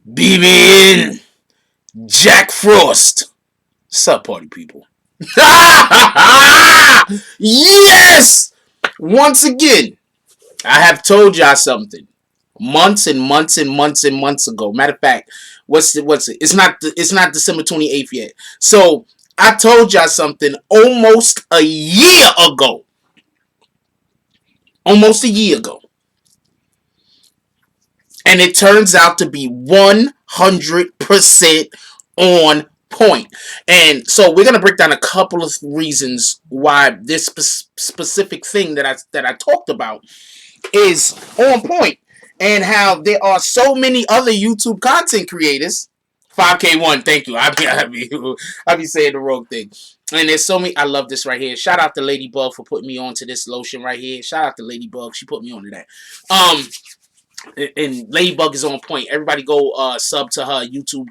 BBN Jack Frost. Sup, party people? Yes! Once again, I have told y'all something months and months and months and months ago. Matter of fact, what's it? It's not December 28th yet. So I told y'all something almost a year ago. Almost a year ago. And it turns out to be 100% on point. And so we're gonna break down a couple of reasons why this specific thing that I talked about is on point, and how there are so many other YouTube content creators. 5K1, thank you. I be saying the wrong thing. And there's so many. I love this right here. Shout out to Ladybug for putting me onto this lotion right here. Shout out to Ladybug. She put me onto that. And Ladybug is on point. Everybody go sub to her YouTube.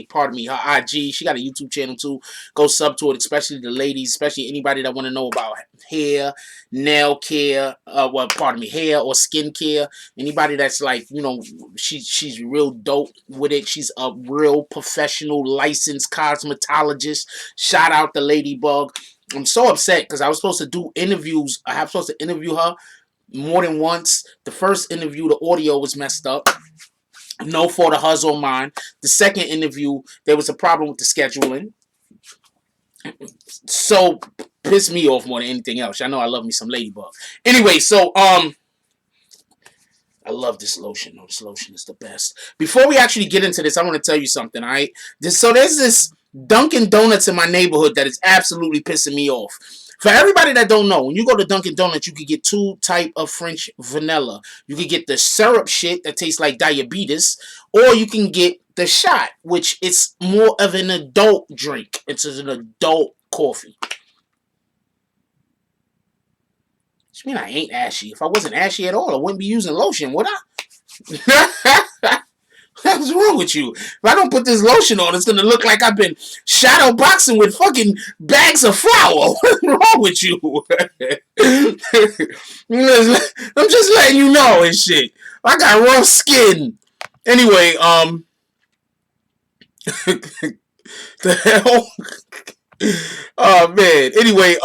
Pardon me, her IG. She got a YouTube channel too. Go sub to it, especially the ladies, especially anybody that want to know about hair, nail care. Hair or skin care. Anybody that's like, she's real dope with it. She's a real professional, licensed cosmetologist. Shout out to Ladybug. I'm so upset because I was supposed to do interviews. I was supposed to interview her more than once. The first interview, the audio was messed up. No fault of hers or mine. The second interview, there was a problem with the scheduling. So pissed me off more than anything else. I know I love me some Ladybug. Anyway, so I love this lotion. This lotion is the best. Before we actually get into this, I want to tell you something, all right? So there's this Dunkin' Donuts in my neighborhood that is absolutely pissing me off. For everybody that don't know, when you go to Dunkin' Donuts, you can get two type of French vanilla. You can get the syrup shit that tastes like diabetes, or you can get the shot, which is more of an adult drink. It's an adult coffee. Which mean I ain't ashy. If I wasn't ashy at all, I wouldn't be using lotion, would I? What's wrong with you? If I don't put this lotion on, it's gonna look like I've been shadow boxing with fucking bags of flour. What's wrong with you? I'm just letting you know and shit. I got rough skin. Anyway, the hell? Oh man. Anyway,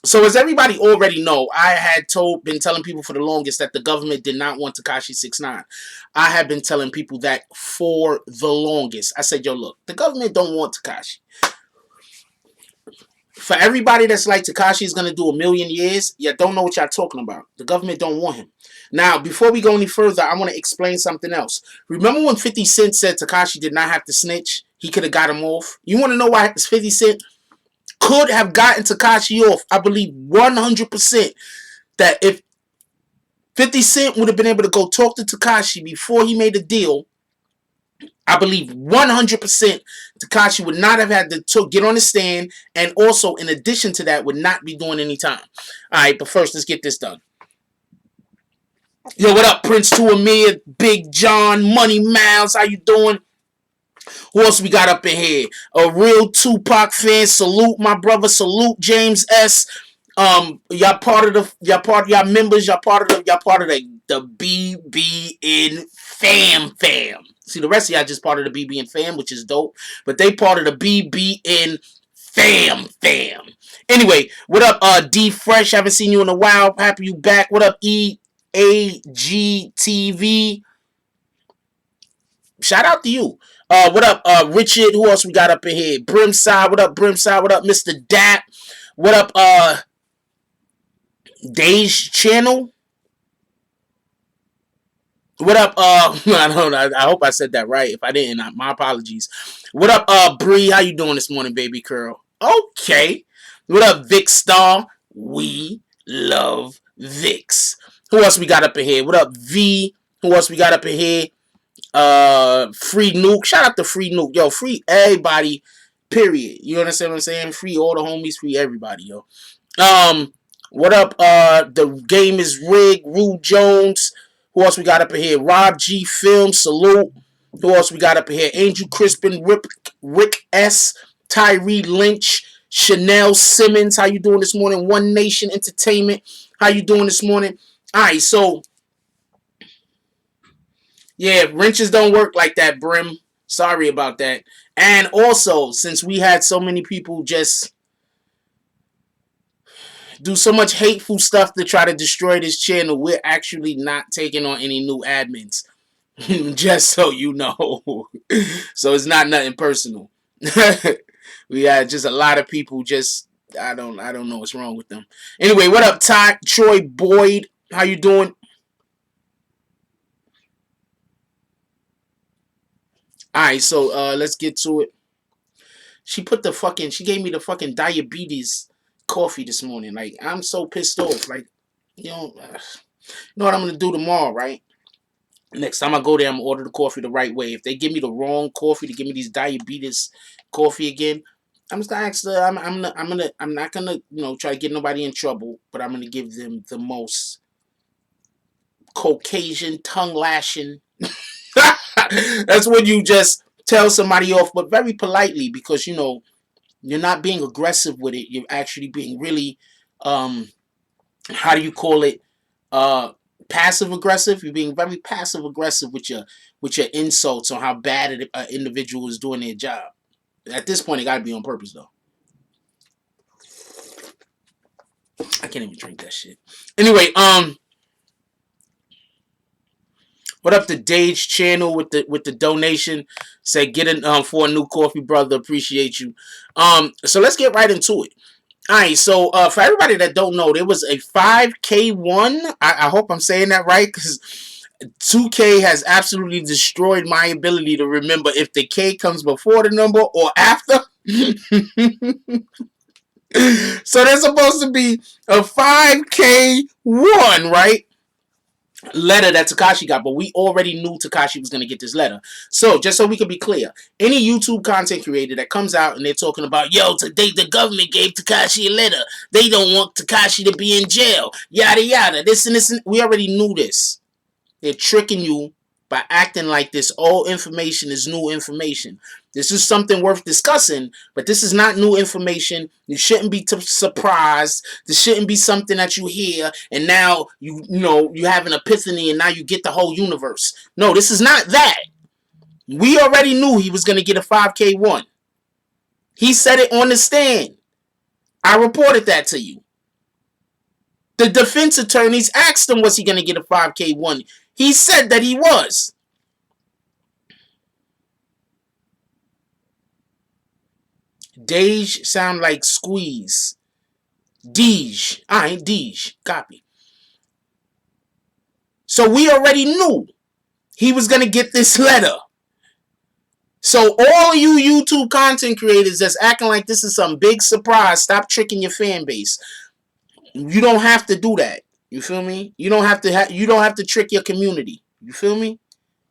so as everybody already know, I had been telling people for the longest that the government did not want Tekashi 6ix9ine. I have been telling people that for the longest. I said, yo, look, the government don't want Tekashi. For everybody that's like Tekashi is going to do 1,000,000 years, you don't know what y'all talking about. The government don't want him. Now, before we go any further, I want to explain something else. Remember when 50 Cent said Tekashi did not have to snitch? He could have got him off. You want to know why 50 Cent could have gotten Tekashi off? I believe 100% that if 50 Cent would have been able to go talk to Tekashi before he made a deal, I believe 100% Tekashi would not have had to get on the stand, and also, in addition to that, would not be doing any time. Alright, but first, let's get this done. Yo, what up, Prince to Amir, Big John, Money Miles, how you doing? Who else we got up in here? A real Tupac fan. Salute my brother. Salute James S. Y'all part of y'all members. Y'all part of the BBN fam. See, the rest of y'all just part of the BBN fam, which is dope. But they part of the BBN fam. Anyway, what up, D Fresh? Haven't seen you in a while. Happy you back. What up, EAGTV? Shout out to you. What up, Richard? Who else we got up in here? Brimside. What up, Brimside? What up, Mr. Dap? What up, Day's Channel? What up, I don't know. I hope I said that right. If I didn't, my apologies. What up, Bree? How you doing this morning, baby girl? Okay. What up, Vic Star? We love Vix. Who else we got up in here? What up, V? Who else we got up in here? Free Nuke. Shout out to Free Nuke. Yo, free everybody, period. You understand what I'm saying? Free all the homies, free everybody, yo. What up, the game is rigged. Rue Jones. Who else we got up in here? Rob G Film. Salute. Who else we got up in here? Angel Crispin, Rick S, Tyree Lynch, Chanel Simmons. How you doing this morning? One Nation Entertainment. How you doing this morning? Alright, so Yeah, wrenches don't work like that, Brim. Sorry about that. And also, since we had so many people just do so much hateful stuff to try to destroy this channel, we're actually not taking on any new admins. Just so you know. So it's not nothing personal. We had just a lot of people just I don't know what's wrong with them. Anyway, what up, Todd? Troy Boyd? How you doing? Alright, so let's get to it. She gave me the fucking diabetes coffee this morning. Like, I'm so pissed off. Like, you know what I'm gonna do tomorrow, right? Next time I go there, I'm gonna order the coffee the right way. If they give me the wrong coffee to give me these diabetes coffee again, I'm just gonna ask the I'm not gonna try to get nobody in trouble, but I'm gonna give them the most Caucasian tongue lashing. That's when you just tell somebody off, but very politely, because you're not being aggressive with it. You're actually being really how do you call it? Passive aggressive. You're being very passive aggressive with your insults on how bad an individual is doing their job. At this point, it got to be on purpose, though. I can't even drink that shit. Anyway, what up to Dage channel with the donation? Say get it for a new coffee, brother. Appreciate you. So let's get right into it. All right, so for everybody that don't know, there was a 5K one. I hope I'm saying that right, because 2K has absolutely destroyed my ability to remember if the K comes before the number or after. So there's supposed to be a 5K one, right? Letter that Takashi got, but we already knew Takashi was going to get this letter. So, just so we can be clear, any YouTube content creator that comes out and they're talking about, yo, today the government gave Takashi a letter. They don't want Takashi to be in jail. Yada, yada. This and this. We already knew this. They're tricking you by acting like this old information is new information. This is something worth discussing, but this is not new information. You shouldn't be surprised. This shouldn't be something that you hear and now you have an epiphany and now you get the whole universe. No, this is not that. We already knew he was going to get a 5K one. He said it on the stand. I reported that to you. The defense attorneys asked him, was he going to get a 5K one? He said that he was. Dej sound like squeeze. Dej. Alright, Dej. Copy. So we already knew he was going to get this letter. So all you YouTube content creators that's acting like this is some big surprise, stop tricking your fan base. You don't have to do that. You feel me? You don't have to trick your community. You feel me?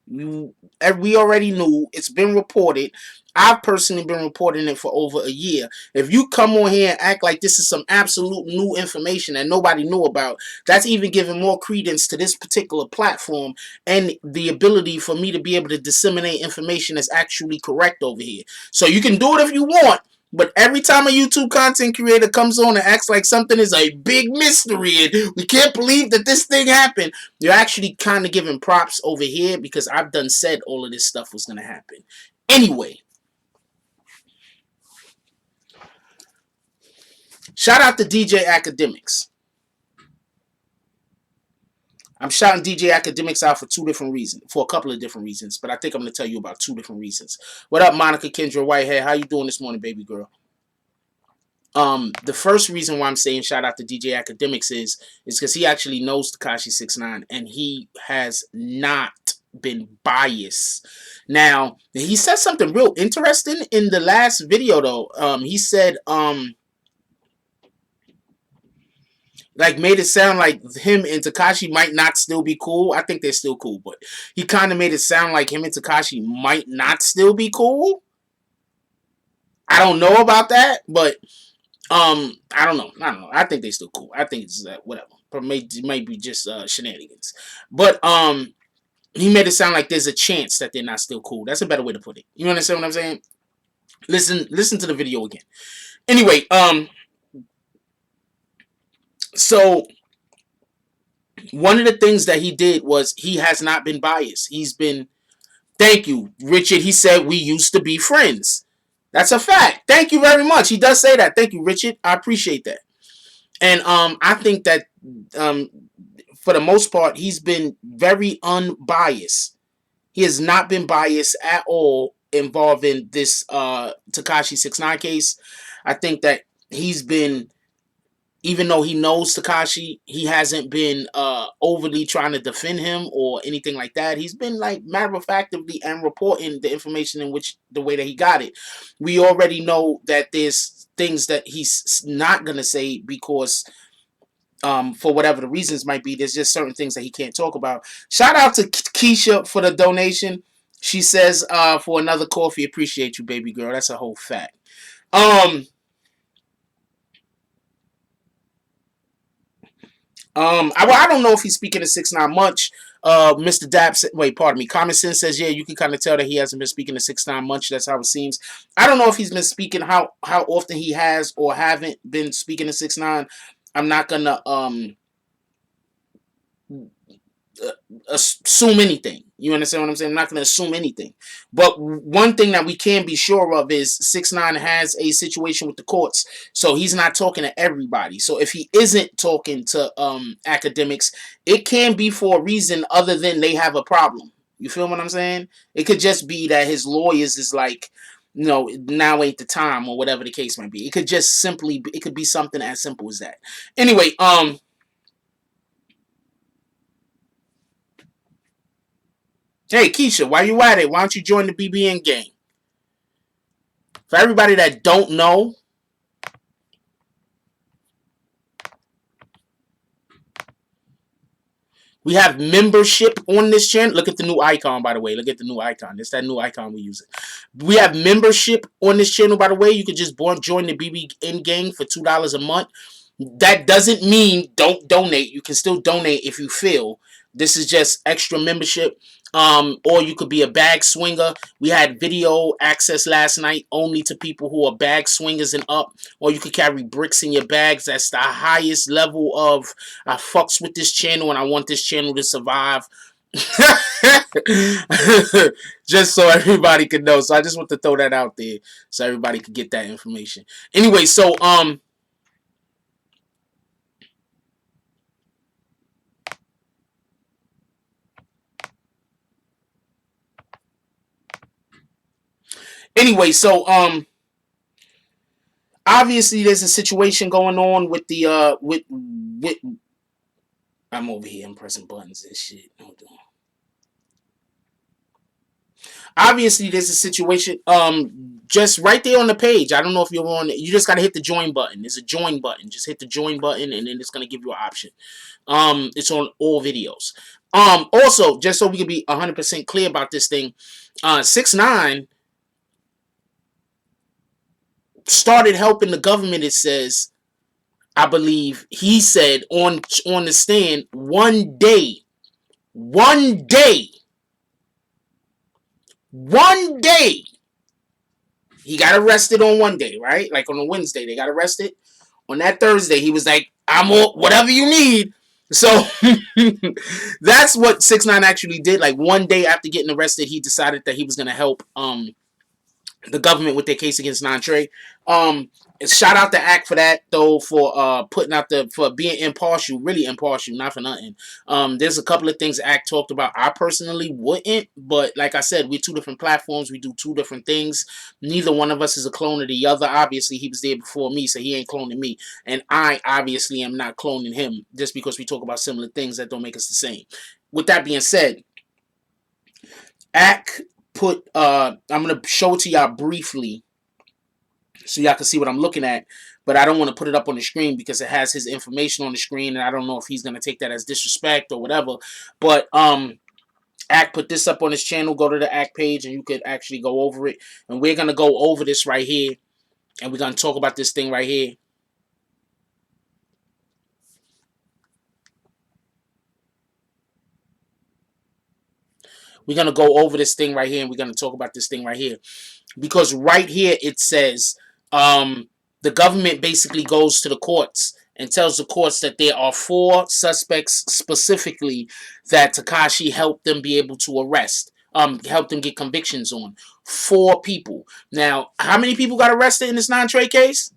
We already knew. It's been reported. I've personally been reporting it for over a year. If you come on here and act like this is some absolute new information that nobody knew about, that's even giving more credence to this particular platform and the ability for me to be able to disseminate information that's actually correct over here. So you can do it if you want, but every time a YouTube content creator comes on and acts like something is a big mystery and we can't believe that this thing happened, you're actually kind of giving props over here because I've done said all of this stuff was going to happen. Anyway, shout out to DJ Academics. I'm shouting DJ Academics out for a couple of different reasons, but I think I'm going to tell you about two different reasons. What up, Monica Kendra Whitehead? How you doing this morning, baby girl? The first reason why I'm saying shout out to DJ Academics is because he actually knows Tekashi 6ix9ine and he has not been biased. Now, he said something real interesting in the last video though. He said like made it sound like him and Tekashi might not still be cool. I think they're still cool, but he kind of made it sound like him and Tekashi might not still be cool. I don't know about that, but I don't know. I think they still cool. I think it's whatever. But maybe just shenanigans. But he made it sound like there's a chance that they're not still cool. That's a better way to put it. You understand what I'm saying? Listen to the video again. Anyway, so One of the things that he did was he has not been biased. He's been, thank you, Richard. He said we used to be friends. That's a fact. Thank you very much. He does say that. Thank you, Richard. I appreciate that. And I think that um, for the most part, he's been very unbiased. He has not been biased at all involving this Tekashi 6ix9ine case. I think that he's been, even though he knows Tekashi, he hasn't been overly trying to defend him or anything like that. He's been like matter of factly and reporting the information in which the way that he got it. We already know that there's things that he's not gonna say because for whatever the reasons might be, there's just certain things that he can't talk about. Shout out to Keisha for the donation. She says for another coffee, appreciate you, baby girl. That's a whole fact. I don't know if he's speaking to 6ix9ine much. Mr. Dap, wait, pardon me. Common Sense says, yeah, you can kind of tell that he hasn't been speaking to 6ix9ine much. That's how it seems. I don't know if he's been speaking, how often he has or haven't been speaking to 6ix9ine. I'm not gonna assume anything. You understand what I'm saying? I'm not going to assume anything. But one thing that we can be sure of is 6ix9ine has a situation with the courts, so he's not talking to everybody. So if he isn't talking to academics, it can be for a reason other than they have a problem. You feel what I'm saying? It could just be that his lawyers is like, no, now ain't the time, or whatever the case might be. It could just simply, it could be something as simple as that. Anyway, hey, Keisha, why you at it? Why don't you join the BBN gang? For everybody that don't know, we have membership on this channel. Look at the new icon, by the way. Look at the new icon. It's that new icon we use. We have membership on this channel, by the way. You could just join the BBN gang for $2 a month. That doesn't mean don't donate. You can still donate if you feel. This is just extra membership. Or you could be a bag swinger. We had video access last night only to people who are bag swingers and up. Or you could carry bricks in your bags. That's the highest level of I fucks with this channel and I want this channel to survive. Just so everybody could know. So I just want to throw that out there so everybody could get that information. Anyway, so anyway, so obviously there's a situation going on with the with I'm over here, I'm pressing buttons and shit. Hold on. Obviously there's a situation just right there on the page. I don't know if you're on it. You just gotta hit the join button. There's a join button. Just hit the join button and then it's gonna give you an option. It's on all videos. Also, just so we can be 100% clear about this thing, 6ix9ine started helping the government, it says, I believe he said on the stand, one day he got arrested on one day, right? Like on a Wednesday they got arrested. On that Thursday he was like, I'm all, whatever you need. So that's what 6ix9ine actually did. Like one day after getting arrested, he decided that he was gonna help the government with their case against Nine Trey. Shout out to ACT for that though, for putting out for being impartial, really impartial, not for nothing. There's a couple of things ACT talked about. I personally wouldn't, but like I said, we're two different platforms. We do two different things. Neither one of us is a clone of the other. Obviously, he was there before me, so he ain't cloning me, and I obviously am not cloning him. Just because we talk about similar things, that don't make us the same. With that being said, ACT put I'm gonna show it to y'all briefly so y'all can see what I'm looking at, but I don't want to put it up on the screen because it has his information on the screen and I don't know if he's gonna take that as disrespect or whatever. But ACT put this up on his channel. Go to the ACT page and you could actually go over it, and we're gonna go over this right here and we're gonna talk about this thing right here. We're going to go over this thing right here and we're going to talk about this thing right here. Because right here it says the government basically goes to the courts and tells the courts that there are 4 suspects specifically that Tekashi helped them be able to arrest. Helped them get convictions on. 4 people. Now, how many people got arrested in this Nine Trey case?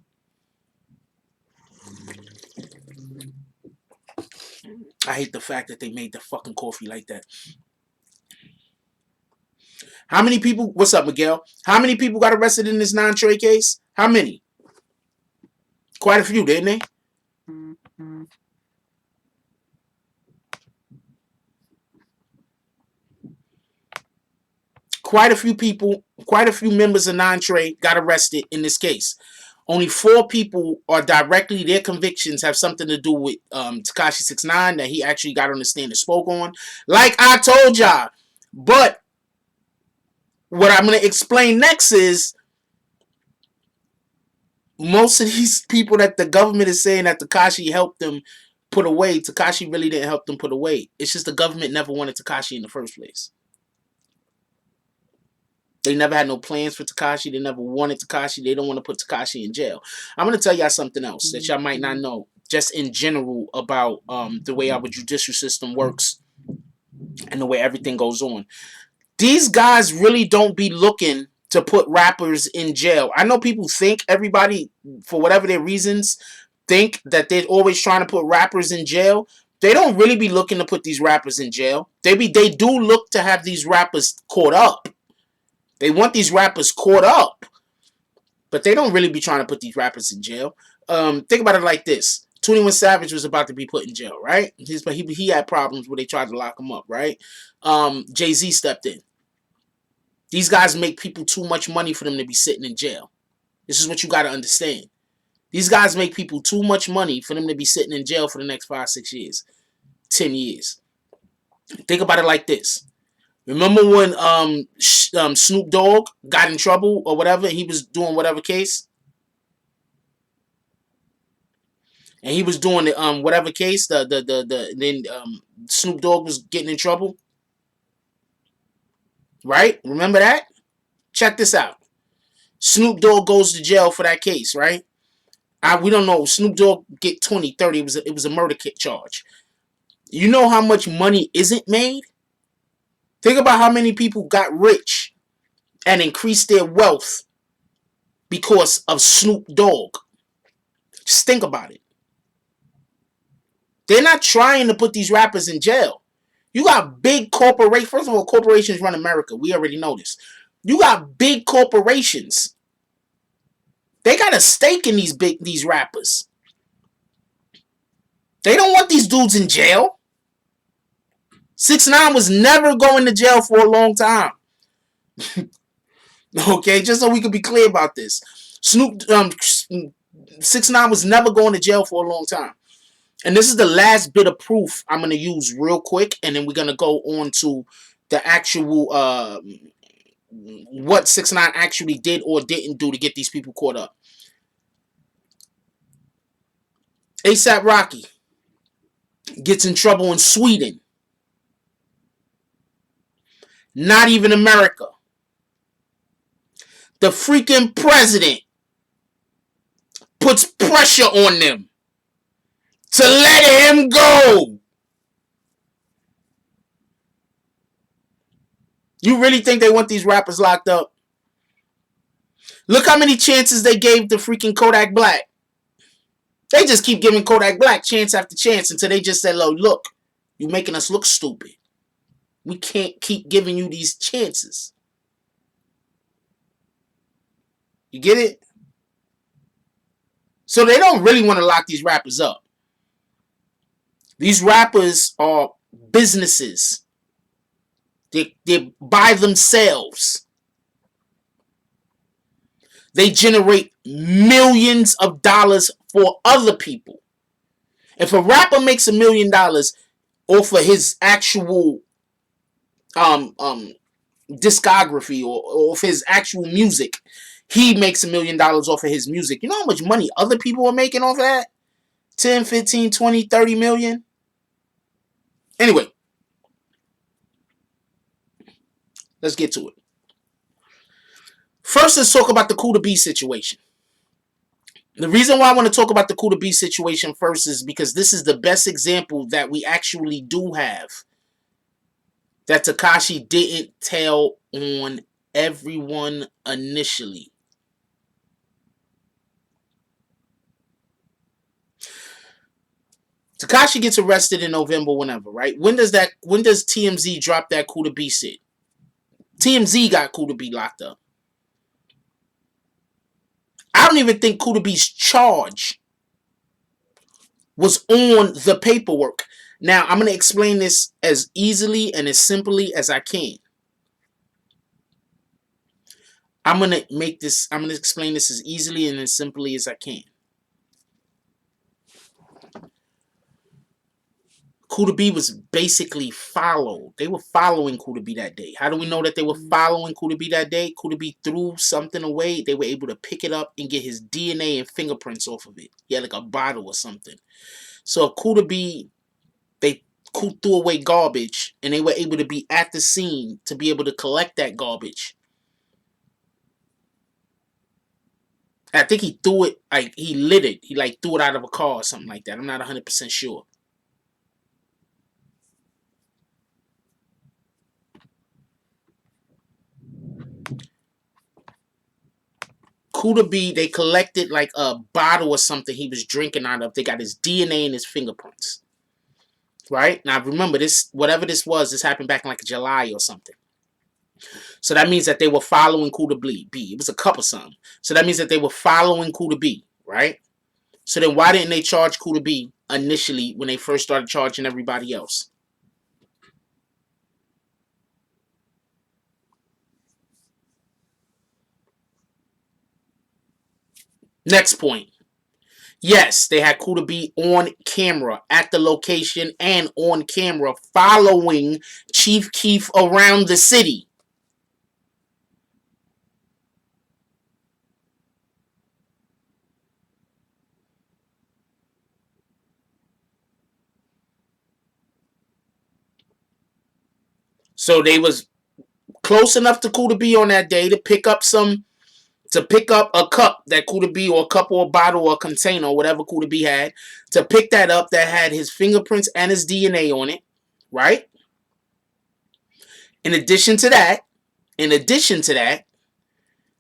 I hate the fact that they made the fucking coffee like that. How many people? What's up, Miguel? How many people got arrested in this Nine Trey case? How many? Quite a few, didn't they? Quite a few people, quite a few members of Nine Trey got arrested in this case. Only 4 people are directly, their convictions have something to do with Tekashi 6ix9ine that he actually got on the stand and spoke on. Like I told y'all. But what I'm going to explain next is most of these people that the government is saying that Tekashi helped them put away, Tekashi really didn't help them put away. It's just the government never wanted Tekashi in the first place. They never had no plans for Tekashi. They never wanted Tekashi. They don't want to put Tekashi in jail. I'm going to tell y'all something else that y'all might not know, just in general, about the way our judicial system works and the way everything goes on. These guys really don't be looking to put rappers in jail. I know people think, everybody, for whatever their reasons, think that they're always trying to put rappers in jail. They don't really be looking to put these rappers in jail. They do look to have these rappers caught up. They want these rappers caught up. But they don't really be trying to put these rappers in jail. Think about it like this. 21 Savage was about to be put in jail, right? He had problems where they tried to lock him up, right? Jay-Z stepped in. These guys make people too much money for them to be sitting in jail. This is what you got to understand. These guys make people too much money for them to be sitting in jail for the next 5, 6 years, 10 years. Think about it like this. Remember when Snoop Dogg got in trouble or whatever, and he was doing whatever case? And he was doing the whatever case, then Snoop Dogg was getting in trouble. Right? Remember that? Check this out. Snoop Dogg goes to jail for that case, right? We don't know. Snoop Dogg get 20, 30. It was a murder charge. You know how much money isn't made? Think about how many people got rich and increased their wealth because of Snoop Dogg. Just think about it. They're not trying to put these rappers in jail. You got big corporations. First of all, corporations run America. We already know this. You got big corporations. They got a stake in these rappers. They don't want these dudes in jail. 6ix9ine was never going to jail for a long time. Okay, just so we can be clear about this. 6ix9ine was never going to jail for a long time. And this is the last bit of proof I'm going to use real quick, and then we're going to go on to the actual what 6ix9ine actually did or didn't do to get these people caught up. A$AP Rocky gets in trouble in Sweden. Not even America. The freaking president puts pressure on them to let him go. You really think they want these rappers locked up? Look how many chances they gave to freaking Kodak Black. They just keep giving Kodak Black chance after chance until they just said, look, you're making us look stupid. We can't keep giving you these chances. You get it? So they don't really want to lock these rappers up. These rappers are businesses. They're by themselves. They generate millions of dollars for other people. If a rapper makes $1 million off of his actual discography or off his actual music, he makes $1 million off of his music. You know how much money other people are making off of that? 10, 15, 20, 30 million? Anyway, let's get to it. First, let's talk about the Cooie B situation. The reason why I want to talk about the Cooie B situation first is because this is the best example that we actually do have that Tekashi didn't tell on everyone initially. Tekashi gets arrested in November, whenever, right? When does TMZ drop that Cooie B shit? TMZ got Cooie B locked up. I don't even think Cooie B's charge was on the paperwork. Now, I'm going to explain this as easily and as simply as I can. I'm going to explain this as easily and as simply as I can. Cooie B was basically followed. They were following Cooie B that day. How do we know that they were following Cooie B that day? Cooie B threw something away. They were able to pick it up and get his DNA and fingerprints off of it. He had like a bottle or something. So Cooie B, they threw away garbage, and they were able to be at the scene to be able to collect that garbage. I think he threw it, like he lit it. He like threw it out of a car or something like that. I'm not 100% sure. Cooie B, they collected like a bottle or something he was drinking out of. They got his DNA and his fingerprints. Right? Now remember, this, whatever this was, this happened back in like July or something. So that means that they were following Cooie B. It was a cup or something. So that means that they were following Cooie B, right? So then why didn't they charge Cooie B initially when they first started charging everybody else? Next point. Yes, they had Cooie B on camera at the location and on camera following Chief Keef around the city. So they was close enough to Cooie B on that day to pick up a cup that Cooie B, or a cup or a bottle or a container or whatever Cooie B had, to pick that up that had his fingerprints and his DNA on it, right? In addition to that,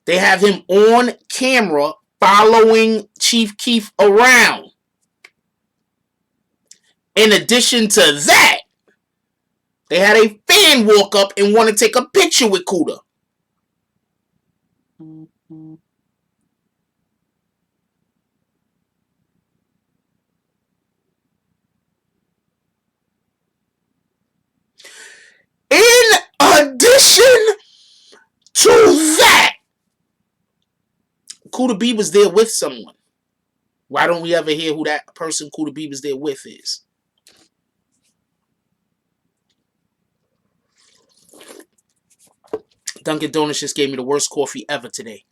they have him on camera following Chief Keef around. In addition to that, they had a fan walk up and want to take a picture with Cooie. In addition to that, Cooie B was there with someone. Why don't we ever hear who that person Cooie B was there with is? Dunkin' Donuts just gave me the worst coffee ever today.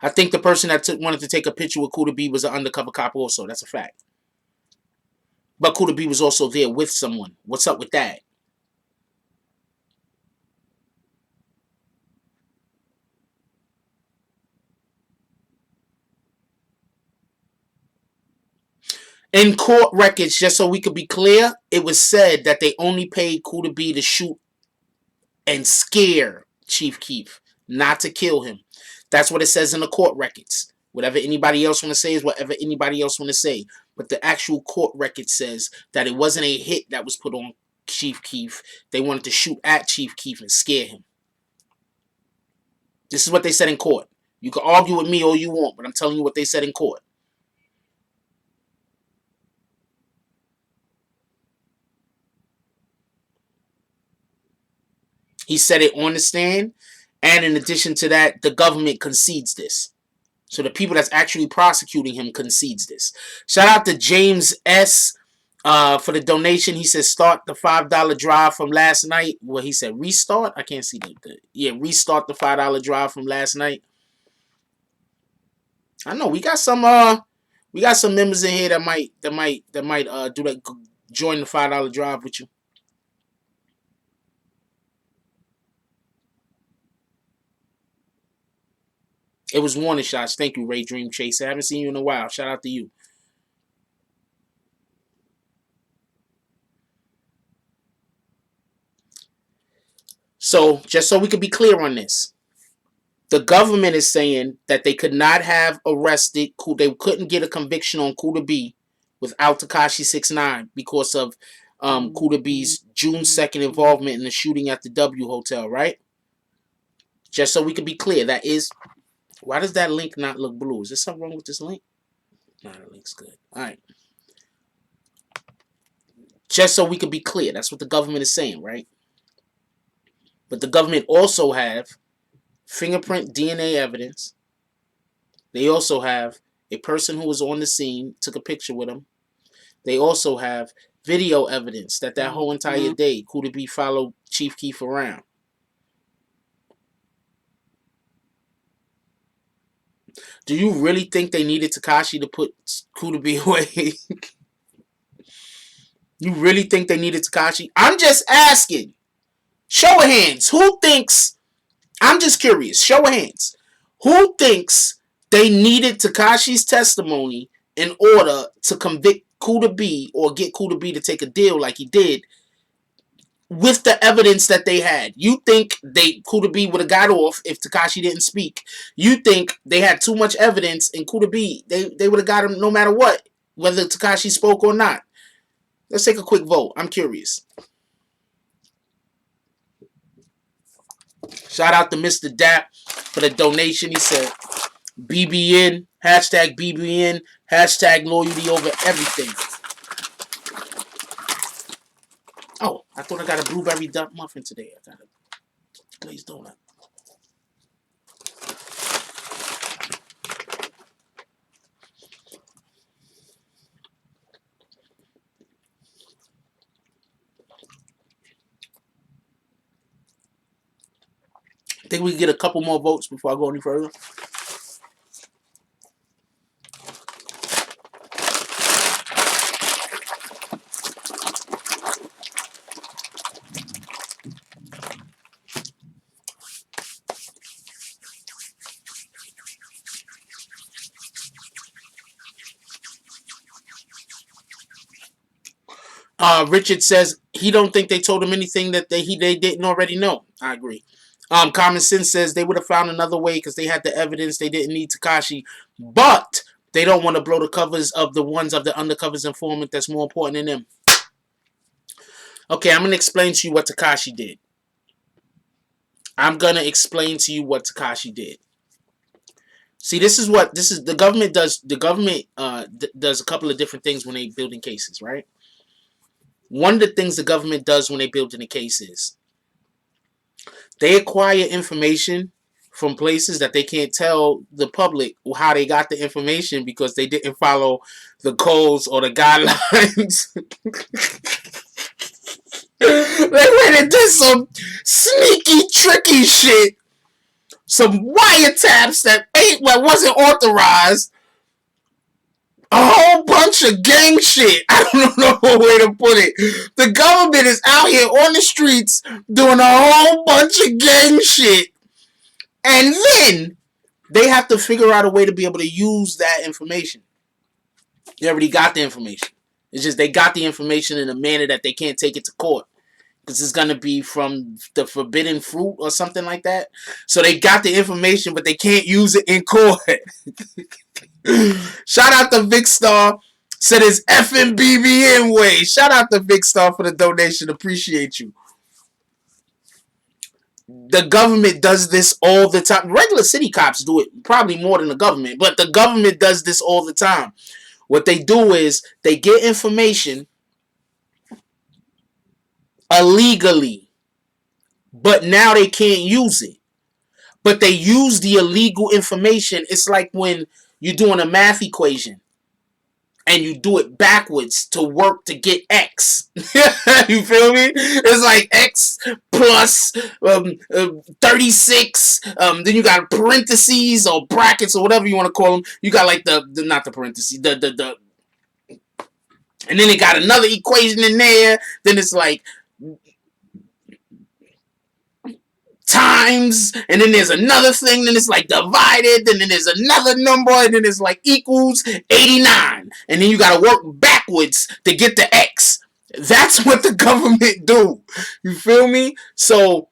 I think the person that wanted to take a picture with Cooie B was an undercover cop also. That's a fact. But Cooie B was also there with someone. What's up with that? In court records, just so we could be clear, it was said that they only paid Cooie B to shoot and scare Chief Keef, not to kill him. That's what it says in the court records. Whatever anybody else want to say is whatever anybody else want to say. But the actual court record says that it wasn't a hit that was put on Chief Keef. They wanted to shoot at Chief Keef and scare him. This is what they said in court. You can argue with me all you want, but I'm telling you what they said in court. He said it on the stand, and in addition to that, the government concedes this. So the people that's actually prosecuting him concedes this. Shout out to James S. For the donation. He said start the $5 drive from last night. Well, he said restart. I can't see restart the $5 drive from last night. I know we got some members in here that might do that, join the $5 drive with you. It was warning shots. Thank you, Ray Dream Chase. I haven't seen you in a while. Shout out to you. So, just so we could be clear on this, the government is saying that they could not have arrested, they couldn't get a conviction on Cooie B without Tekashi 6ix9ine because of Cooie B's June 2nd involvement in the shooting at the W Hotel, right? Just so we could be clear, that is. Why does that link not look blue? Is there something wrong with this link? No, the link's good. All right. Just so we could be clear, that's what the government is saying, right? But the government also have fingerprint DNA evidence. They also have a person who was on the scene, took a picture with him. They also have video evidence that whole entire day, Cooie B followed Chief Keef around. Do you really think they needed Tekashi to put Cooie B away? You really think they needed Tekashi? I'm just asking. Show of hands. Who thinks... I'm just curious. Show of hands. Who thinks they needed Tekashi's testimony in order to convict Cooie B or get Cooie B to take a deal like he did with the evidence that they had? You think Cooie B would have got off if Tekashi didn't speak? You think they had too much evidence in Cooie B? They would have got him no matter what, whether Tekashi spoke or not. Let's take a quick vote. I'm curious. Shout out to Mr. Dap for the donation. He said, BBN, hashtag BBN, hashtag loyalty over everything. Oh, I thought I got a blueberry duck muffin today. I got a glazed donut. I think we can get a couple more votes before I go any further. Richard says he don't think they told him anything that they didn't already know. I agree. Common Sense says they would have found another way because they had the evidence. They didn't need Tekashi, but they don't want to blow the covers of the ones of the undercovers informant that's more important than them. Okay, I'm gonna explain to you what Tekashi did. See, this is the government does. The government does a couple of different things when they building cases, right? One of the things the government does when they build in the case is they acquire information from places that they can't tell the public how they got the information because they didn't follow the codes or the guidelines. They went and did some sneaky, tricky shit. Some wiretaps that wasn't authorized. A whole bunch of gang shit. I don't know what way to put it. The government is out here on the streets doing a whole bunch of gang shit. And then they have to figure out a way to be able to use that information. They already got the information. It's just they got the information in a manner that they can't take it to court. Because it's going to be from the forbidden fruit or something like that. So they got the information, but they can't use it in court. Shout out to Vic Star. Said it's effing BBN way. Shout out to Vic Star for the donation. Appreciate you. The government does this all the time. Regular city cops do it probably more than the government. But the government does this all the time. What they do is they get information illegally. But now they can't use it. But they use the illegal information. It's like when you're doing a math equation and you do it backwards to work to get X. You feel me? It's like X plus 36. Then you got parentheses or brackets or whatever you want to call them. You got like not the parentheses, and then it got another equation in there. Then it's like times, and then there's another thing, then it's like divided, and then there's another number, and then it's like equals 89, and then you gotta work backwards to get the X. That's what the government do. You feel me? So,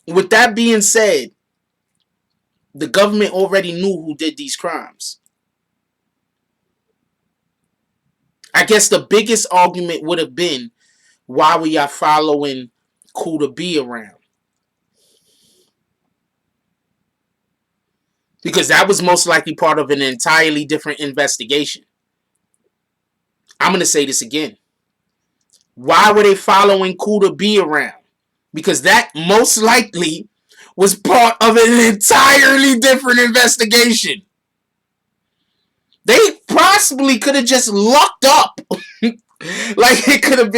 with that being said, the government already knew who did these crimes. I guess the biggest argument would have been, why were y'all following Cooie B around? Because that was most likely part of an entirely different investigation. I'm going to say this again. Why were they following Cooie B around? Because that most likely was part of an entirely different investigation. They possibly could have just locked up. Like they could have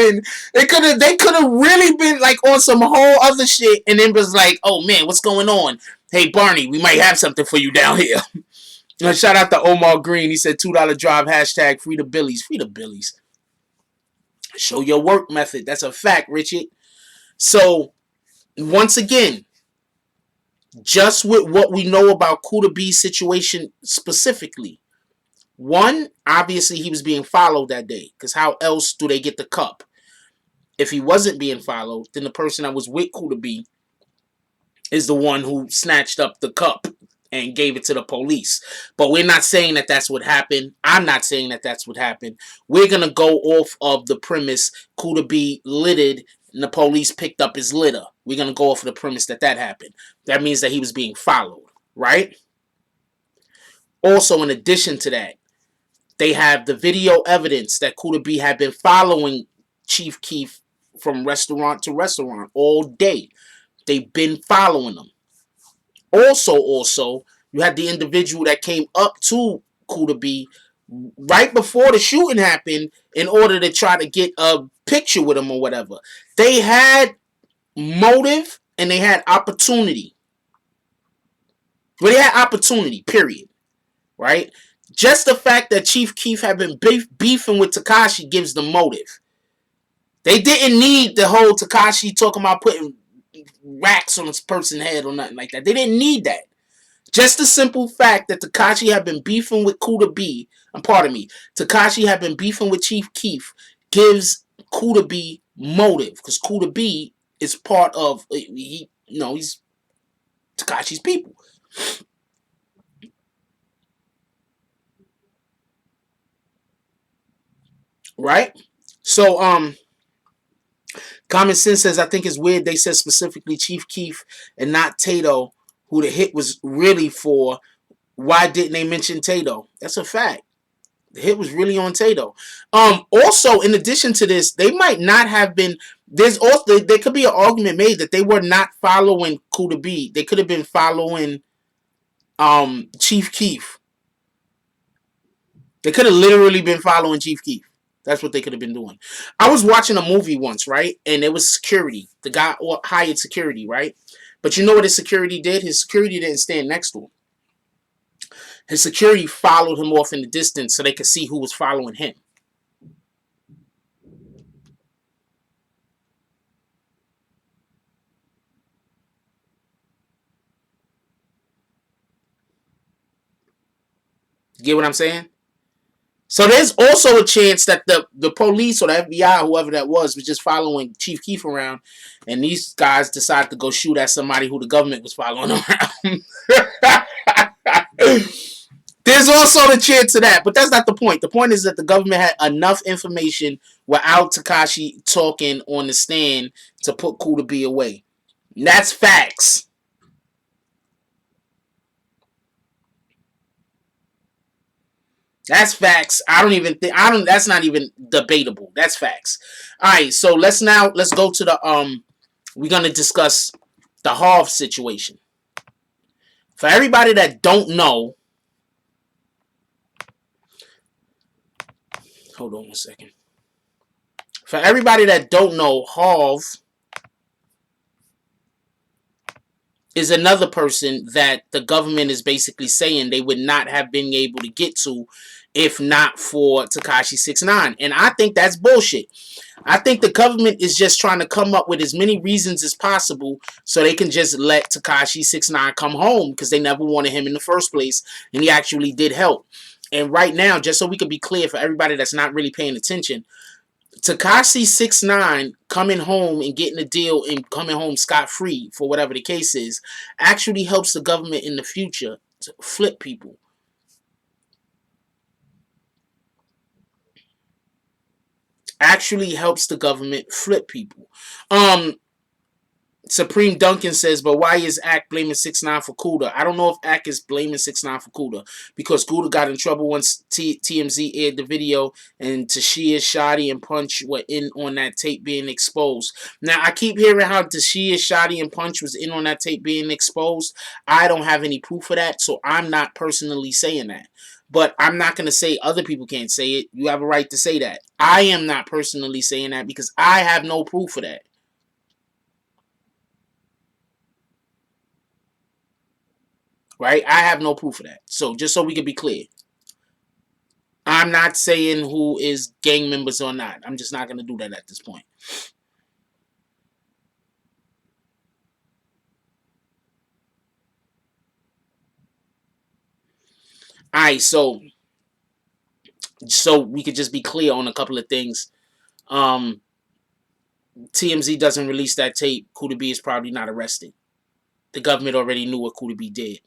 really been like on some whole other shit, and then was like, oh man, what's going on? Hey Barney, we might have something for you down here. Shout out to Omar Green. He said $2 drive, hashtag free the Billies. Free the Billies. Show your work method. That's a fact, Richard. So, once again, just with what we know about Cooie B's situation specifically, one, obviously he was being followed that day, because how else do they get the cup? If he wasn't being followed, then the person that was with Cooie B is the one who snatched up the cup and gave it to the police. But we're not saying that that's what happened. I'm not saying that that's what happened. We're going to go off of the premise Cooie B littered and the police picked up his litter. We're going to go off of the premise that that happened. That means that he was being followed, right? Also, in addition to that, they have the video evidence that Cooie B had been following Chief Keef from restaurant to restaurant all day. They've been following him. Also, you had the individual that came up to Cooie B right before the shooting happened in order to try to get a picture with him or whatever. They had motive and they had opportunity. Well, they had opportunity, period. Right? Just the fact that Chief Keef had been beefing with Tekashi gives them motive. They didn't need the whole Tekashi talking about putting racks on this person's head or nothing like that. They didn't need that. Just the simple fact that Tekashi had been beefing with Cooie B, and pardon me, Tekashi had been beefing with Chief Keef gives Cooie B motive, because Cooie B is part of, he's Tekashi's people. Right? So, Common Sense says, I think it's weird they said specifically Chief Keef and not Tato, who the hit was really for. Why didn't they mention Tato? That's a fact. The hit was really on Tato. Also, in addition to this, they might not have been. There could be an argument made that they were not following Cooie B. They could have been following Chief Keef. They could have literally been following Chief Keef. That's what they could have been doing. I was watching a movie once, right? And it was security. The guy hired security, right? But you know what his security did? His security didn't stand next to him. His security followed him off in the distance so they could see who was following him. You get what I'm saying? So there's also a chance that the police or the FBI, whoever that was just following Chief Keef around, and these guys decided to go shoot at somebody who the government was following around. There's also the chance of that, but that's not the point. The point is that the government had enough information without Tekashi talking on the stand to put Cooie B away. And that's facts. That's facts. That's not even debatable. That's facts. All right, so let's go to the we're going to discuss the Harv situation. For everybody that don't know, hold on one second. For everybody that don't know, Harv is another person that the government is basically saying they would not have been able to get to if not for Tekashi 6ix9ine. And I think that's bullshit. I think the government is just trying to come up with as many reasons as possible so they can just let Tekashi 6ix9ine come home because they never wanted him in the first place, and he actually did help. And right now, just so we can be clear for everybody that's not really paying attention, Tekashi 6ix9ine coming home and getting a deal and coming home scot-free for whatever the case is actually helps the government in the future to flip people. Actually helps the government flip people. Supreme Duncan says, but why is Ack blaming 6ix9ine for Cuda? I don't know if Ack is blaming 6ix9ine for Cuda because Cuda got in trouble once TMZ aired the video and Tashia, Shotty, and Punch were in on that tape being exposed. Now, I keep hearing how Tashia, Shotty, and Punch was in on that tape being exposed. I don't have any proof of that, so I'm not personally saying that. But I'm not going to say other people can't say it. You have a right to say that. I am not personally saying that because I have no proof of that. Right? I have no proof of that. So just so we can be clear, I'm not saying who is gang members or not. I'm just not going to do that at this point. All right, so we could just be clear on a couple of things. TMZ doesn't release that tape. Cooie B is probably not arrested. The government already knew what Cooie B did.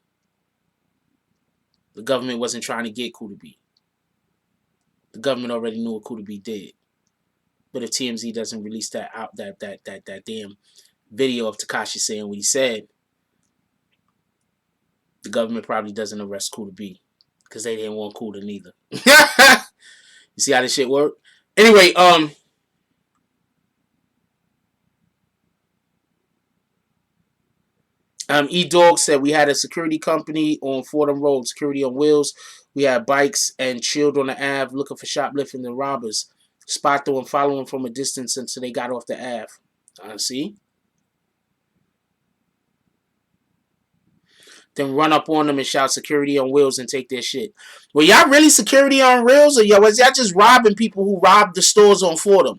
The government wasn't trying to get Cooie B. The government already knew what Cooie B did. But if TMZ doesn't release that damn video of Tekashi saying what he said, the government probably doesn't arrest Cooie B because they didn't want Cooie neither. You see how this shit work? Anyway, E-Dog said we had a security company on Fordham Road, security on wheels. We had bikes and chilled on the Ave looking for shoplifting and robbers. Spot them and follow them from a distance until they got off the Ave. See? Then run up on them and shout security on wheels and take their shit. Well, y'all really security on wheels, or was y'all just robbing people who robbed the stores on Fordham?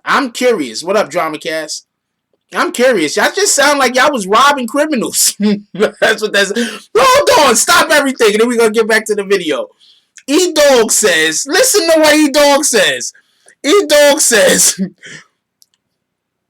I'm curious. What up, DramaCast? I'm curious. Y'all just sound like y'all was robbing criminals. That's what that's. Hold on. Stop everything. And then we're going to get back to the video. E-Dog says, listen to what E-Dog says. E-Dog says,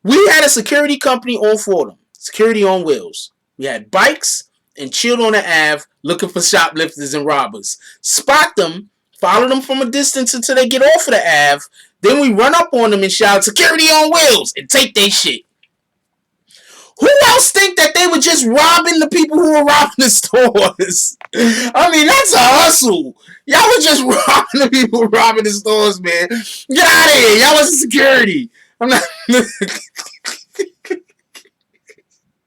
we had a security company on Fordham. Security on wheels. We had bikes and chilled on the Ave looking for shoplifters and robbers. Spot them, follow them from a distance until they get off of the Ave. Then we run up on them and shout, security on wheels, and take their shit. Who else think that they were just robbing the people who were robbing the stores? I mean, that's a hustle. Y'all was just robbing the people who were robbing the stores, man. Get out of here. Y'all was security. I'm not...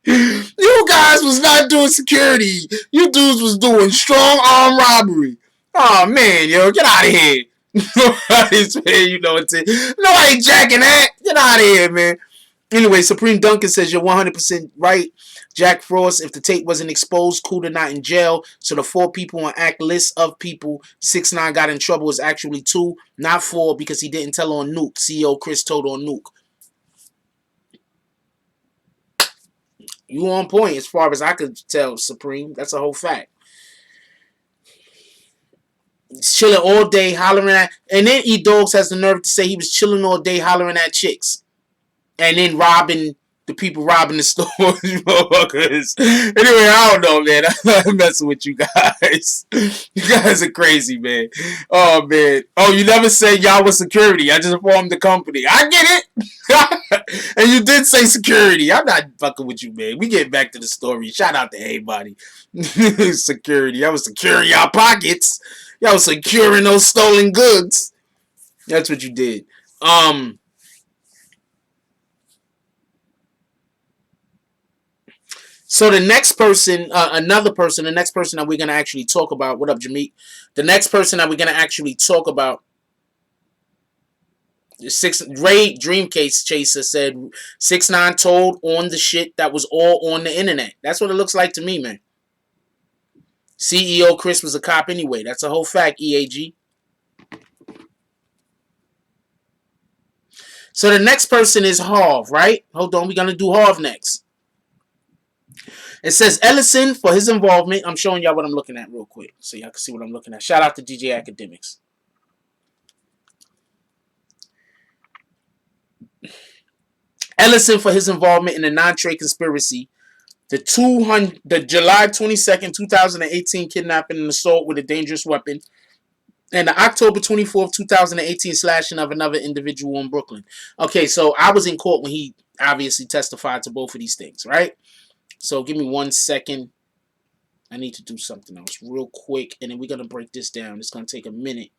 You guys was not doing security. You dudes was doing strong arm robbery. Oh, man, yo. Get out of here. Nobody's paying you no attention. Nobody jacking that. Get out of here, man. Anyway, Supreme Duncan says you're 100% right. Jack Frost, if the tape wasn't exposed, Cuda not in jail. So the 4 people on act list of people 6ix9ine got in trouble is actually 2, not 4, because he didn't tell on Nuke. CEO Chris told on Nuke. You on point as far as I could tell, Supreme. That's a whole fact. He's chilling all day, hollering at... And then E-Dogs has the nerve to say he was chilling all day, hollering at chicks. And then robbing the people robbing the stores, motherfuckers. Anyway, I don't know, man. I'm messing with you guys. You guys are crazy, man. Oh, man. Oh, you never said y'all was security. I just formed the company. I get it. And you did say security. I'm not fucking with you, man. We get back to the story. Shout out to everybody. Security. I was securing y'all pockets. Y'all was securing those stolen goods. That's what you did. So the next person, the next person that we're going to actually talk about, what up, Jameek? The next person that we're going to actually talk about, Ray Dreamcase Chaser said 6ix9ine told on the shit that was all on the internet. That's what it looks like to me, man. CEO Chris was a cop anyway. That's a whole fact, EAG. So the next person is Harv, right? Hold on, we're going to do Harv next. It says Ellison for his involvement. I'm showing y'all what I'm looking at real quick so y'all can see what I'm looking at. Shout out to DJ Academics. Ellison for his involvement in the Nine Trey conspiracy, the July 22nd, 2018 kidnapping and assault with a dangerous weapon, and the October 24th, 2018 slashing of another individual in Brooklyn. Okay, so I was in court when he obviously testified to both of these things, right? So give me 1 second. I need to do something else real quick, and then we're going to break this down. It's going to take a minute.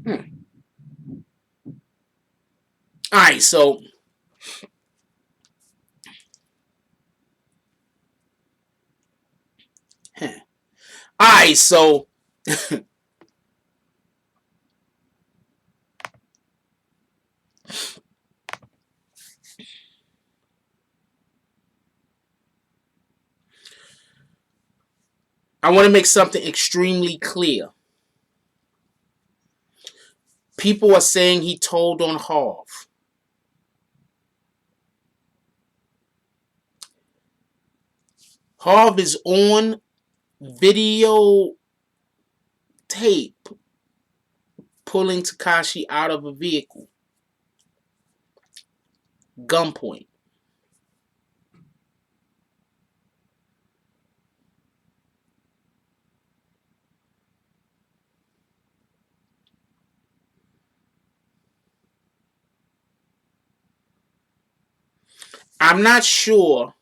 All right, so all right, so I want to make something extremely clear. People are saying he told on Harv. Harv is on video tape pulling Tekashi out of a vehicle. Gunpoint. I'm not sure.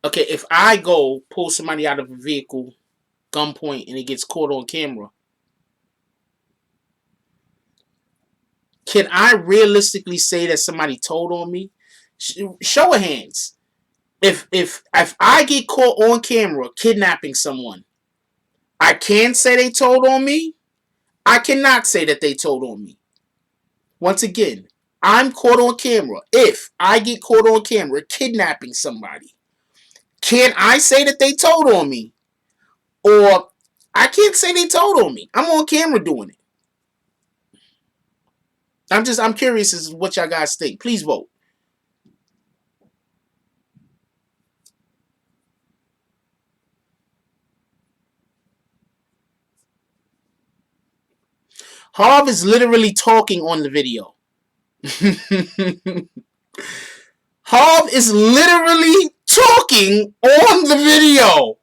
Okay, if I go pull somebody out of a vehicle, gunpoint, and it gets caught on camera, can I realistically say that somebody told on me? Show of hands. If I get caught on camera kidnapping someone, I can say they told on me. I cannot say that they told on me. Once again, I'm caught on camera. If I get caught on camera kidnapping somebody, can I say that they told on me? Or I can't say they told on me. I'm on camera doing it. I'm curious as to what y'all guys think. Please vote. Harv is literally talking on the video. Harv is literally talking on the video.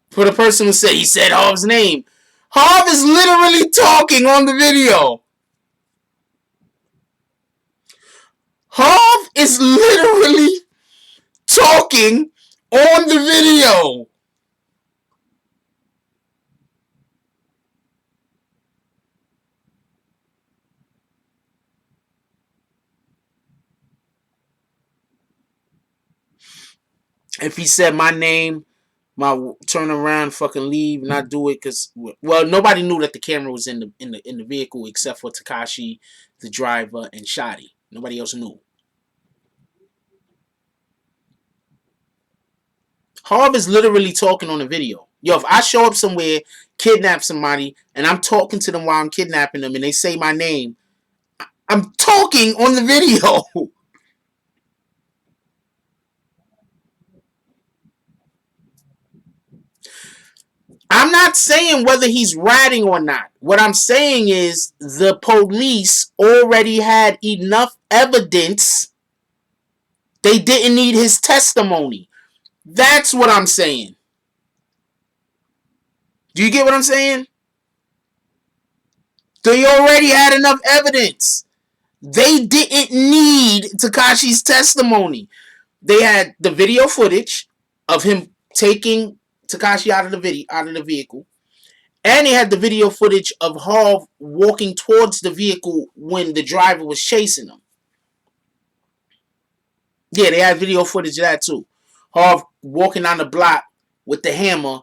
For the person who said he said Harv's name. Harv is literally talking on the video. Harv is literally talking on the video. If he said my name, my turn around, fucking leave, not do it, because nobody knew that the camera was in the vehicle except for Tekashi, the driver, and Shotty. Nobody else knew. Harv is literally talking on the video. Yo, if I show up somewhere, kidnap somebody, and I'm talking to them while I'm kidnapping them, and they say my name, I'm talking on the video. I'm not saying whether he's ratting or not. What I'm saying is the police already had enough evidence. They didn't need his testimony. That's what I'm saying. Do you get what I'm saying? They already had enough evidence. They didn't need Tekashi's testimony. They had the video footage of him taking Tekashi out of the vehicle. And they had the video footage of Harv walking towards the vehicle when the driver was chasing him. Yeah, they had video footage of that too. Harv walking on the block with the hammer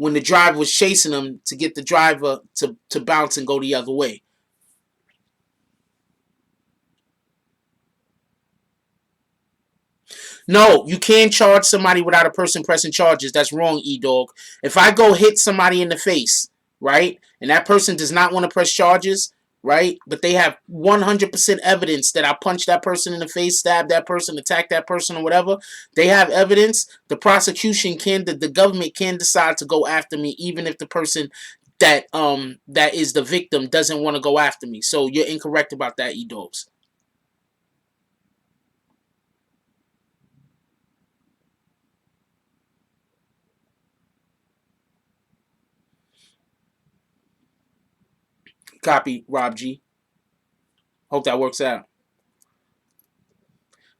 when the driver was chasing him to get the driver to bounce and go the other way. No, you can't charge somebody without a person pressing charges. That's wrong, E-Dog. If I go hit somebody in the face, right, and that person does not want to press charges, right, but they have 100% evidence that I punched that person in the face, stabbed that person, attacked that person, or whatever, they have evidence, the prosecution can, the government can decide to go after me, even if the person that is the victim doesn't want to go after me. So you're incorrect about that, E-Dogs. Copy, Rob G. Hope that works out.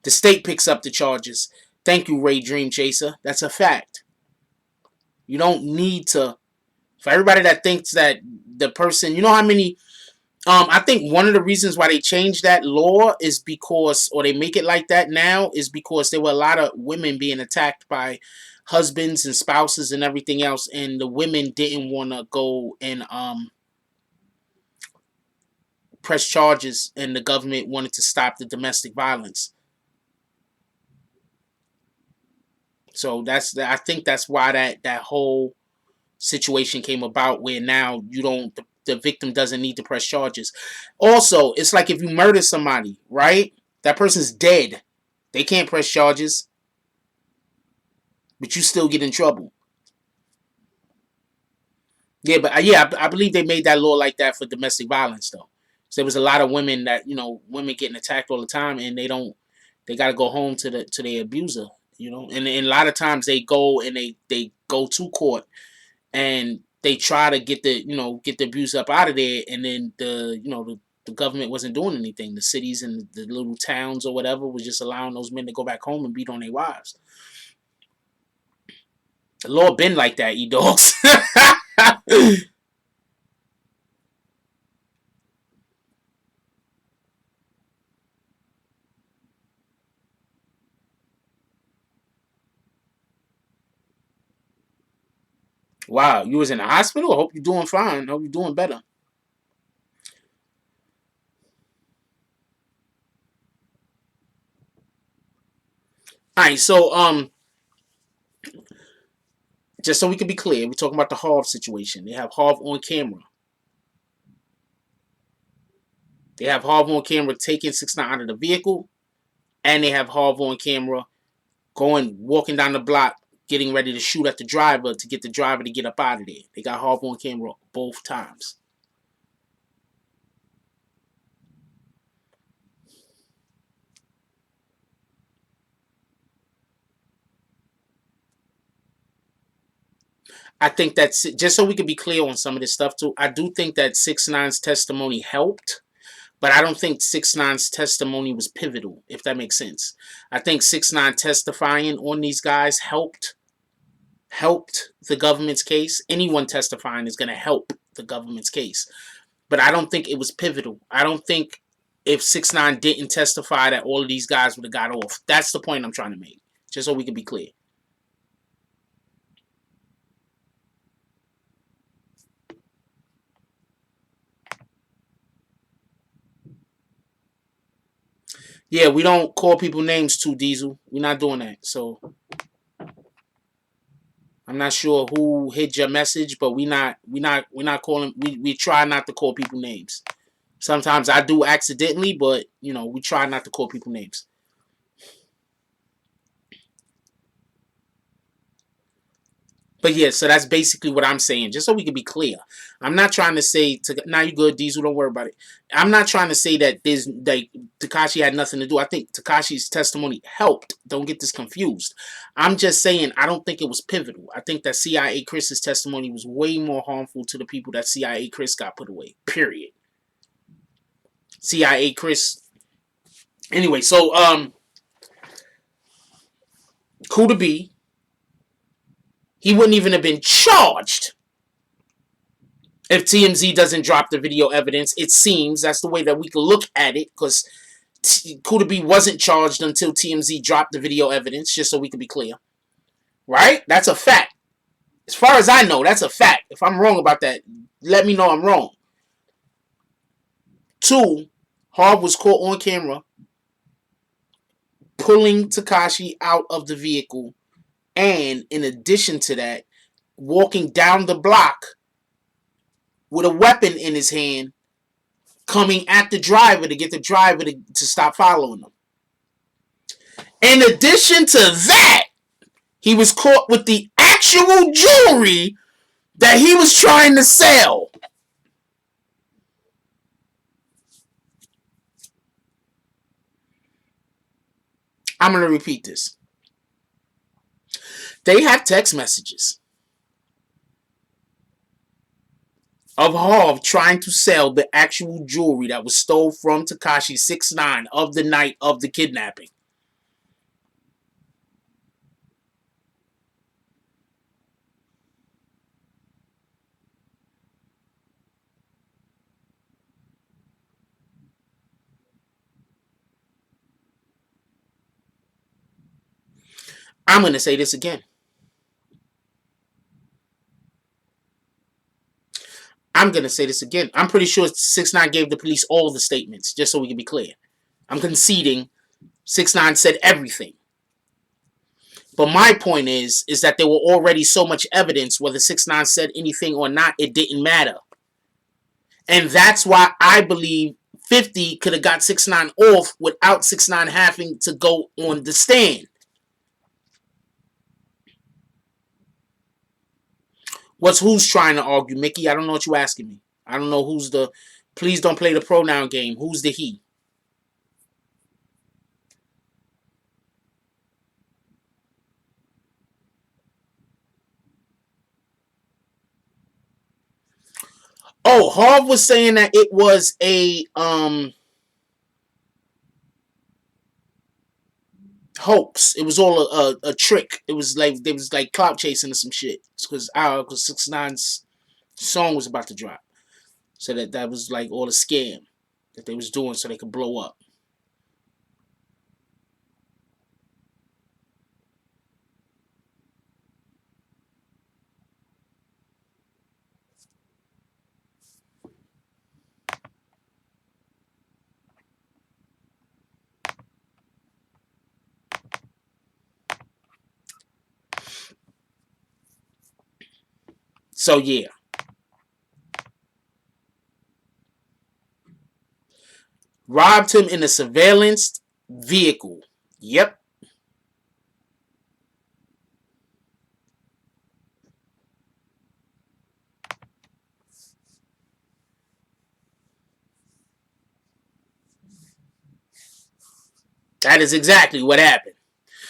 The state picks up the charges. Thank you, Ray Dream Chaser. That's a fact. You don't need to. For everybody that thinks that the person, you know how many. I think one of the reasons why they changed that law is because, or they make it like that now, is because there were a lot of women being attacked by husbands and spouses and everything else, and the women didn't want to go and press charges, and the government wanted to stop the domestic violence. So I think that's why that whole situation came about, where now you don't, the victim doesn't need to press charges. Also, it's like if you murder somebody, right? That person's dead. They can't press charges, but you still get in trouble. Yeah, but I believe they made that law like that for domestic violence though. So there was a lot of women that, women getting attacked all the time, and they got to go home to their abuser, and a lot of times they go and they go to court, and they try to get the abuse up out of there, and then the government wasn't doing anything. The cities and the little towns or whatever was just allowing those men to go back home and beat on their wives. The law been like that, E-Dogs. Wow, you was in the hospital? I hope you're doing fine. I hope you're doing better. Alright, so just so we can be clear, we're talking about the Harv situation. They have Harv on camera. They have Harv on camera taking 6ix9ine out of the vehicle, and they have Harv on camera walking down the block, getting ready to shoot at the driver to get the driver to get up out of there. They got Harv on camera both times. I think that's just so we can be clear on some of this stuff too. I do think that 6ix9ine's testimony helped, but I don't think 6ix9ine's testimony was pivotal, if that makes sense. I think 6ix9ine testifying on these guys helped the government's case. Anyone testifying is going to help the government's case. But I don't think it was pivotal. I don't think if 6ix9ine didn't testify that all of these guys would have got off. That's the point I'm trying to make, just so we can be clear. Yeah, we don't call people names too, Diesel. We're not doing that. So I'm not sure who hid your message, but we're not calling. We try not to call people names. Sometimes I do accidentally, but we try not to call people names. But yeah, so that's basically what I'm saying, just so we can be clear. I'm not trying to say now you good, Diesel. Don't worry about it. I'm not trying to say that Tekashi had nothing to do. I think Tekashi's testimony helped. Don't get this confused. I'm just saying I don't think it was pivotal. I think that CIA Chris's testimony was way more harmful to the people that CIA Chris got put away. Period. CIA Chris. Anyway, so Cooie B. He wouldn't even have been charged if TMZ doesn't drop the video evidence. It seems that's the way that we can look at it, because Cooie B wasn't charged until TMZ dropped the video evidence, just so we can be clear. Right? That's a fact. As far as I know, that's a fact. If I'm wrong about that, let me know I'm wrong. 2, Harv was caught on camera pulling Tekashi out of the vehicle, and in addition to that, walking down the block with a weapon in his hand, coming at the driver to get the driver to stop following him. In addition to that, he was caught with the actual jewelry that he was trying to sell. I'm going to repeat this. They have text messages of Harv trying to sell the actual jewelry that was stolen from Tekashi 6ix9ine of the night of the kidnapping. I'm going to say this again. I'm going to say this again. I'm pretty sure 6ix9ine gave the police all the statements, just so we can be clear. I'm conceding 6ix9ine said everything. But my point is that there were already so much evidence, whether 6ix9ine said anything or not, it didn't matter. And that's why I believe 50 could have got 6ix9ine off without 6ix9ine having to go on the stand. Who's trying to argue, Mickey? I don't know what you're asking me. I don't know who's the... Please don't play the pronoun game. Who's the he? Oh, Harv was saying that it was a hoax. It was all a trick. It was like they was like clout chasing or some shit. Because 6ix9ine's song was about to drop, so that was like all a scam that they was doing so they could blow up. So yeah. Robbed him in a surveillance vehicle. Yep. That is exactly what happened.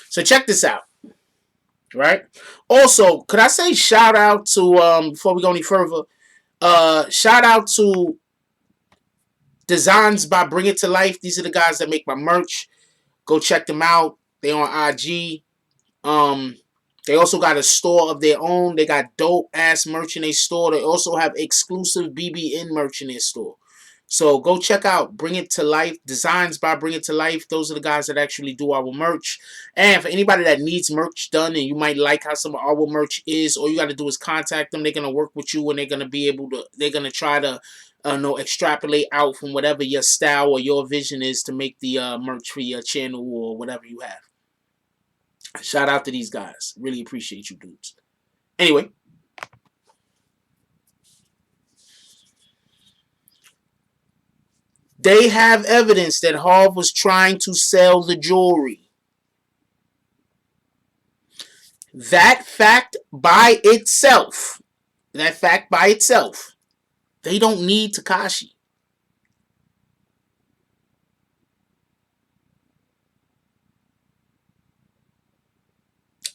So check this out. Right? Also, could I say shout out to before we go any further, shout out to Designs by Bring It to Life. These are the guys that make my merch. Go check them out. They on IG. They also got a store of their own. They got dope ass merch in their store. They also have exclusive BBN merch in their store. So go check out Bring It to Life. Designs by Bring It to Life. Those are the guys that actually do our merch. And for anybody that needs merch done and you might like how some of our merch is, all you got to do is contact them. They're going to work with you and they're going to be able to, they're going to try to extrapolate out from whatever your style or your vision is to make the merch for your channel or whatever you have. Shout out to these guys. Really appreciate you dudes. Anyway. They have evidence that Harv was trying to sell the jewelry. That fact by itself, they don't need Tekashi.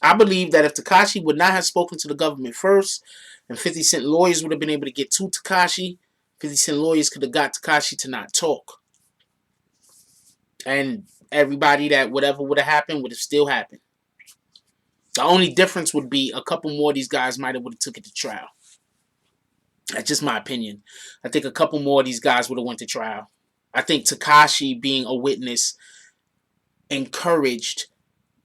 I believe that if Tekashi would not have spoken to the government first, and 50 Cent lawyers would have been able to get to Tekashi, 50 Cent lawyers could have got Tekashi to not talk. And everybody that whatever would have happened would have still happened. The only difference would be a couple more of these guys might have would have took it to trial. That's just my opinion. I think a couple more of these guys would have went to trial. I think Tekashi being a witness encouraged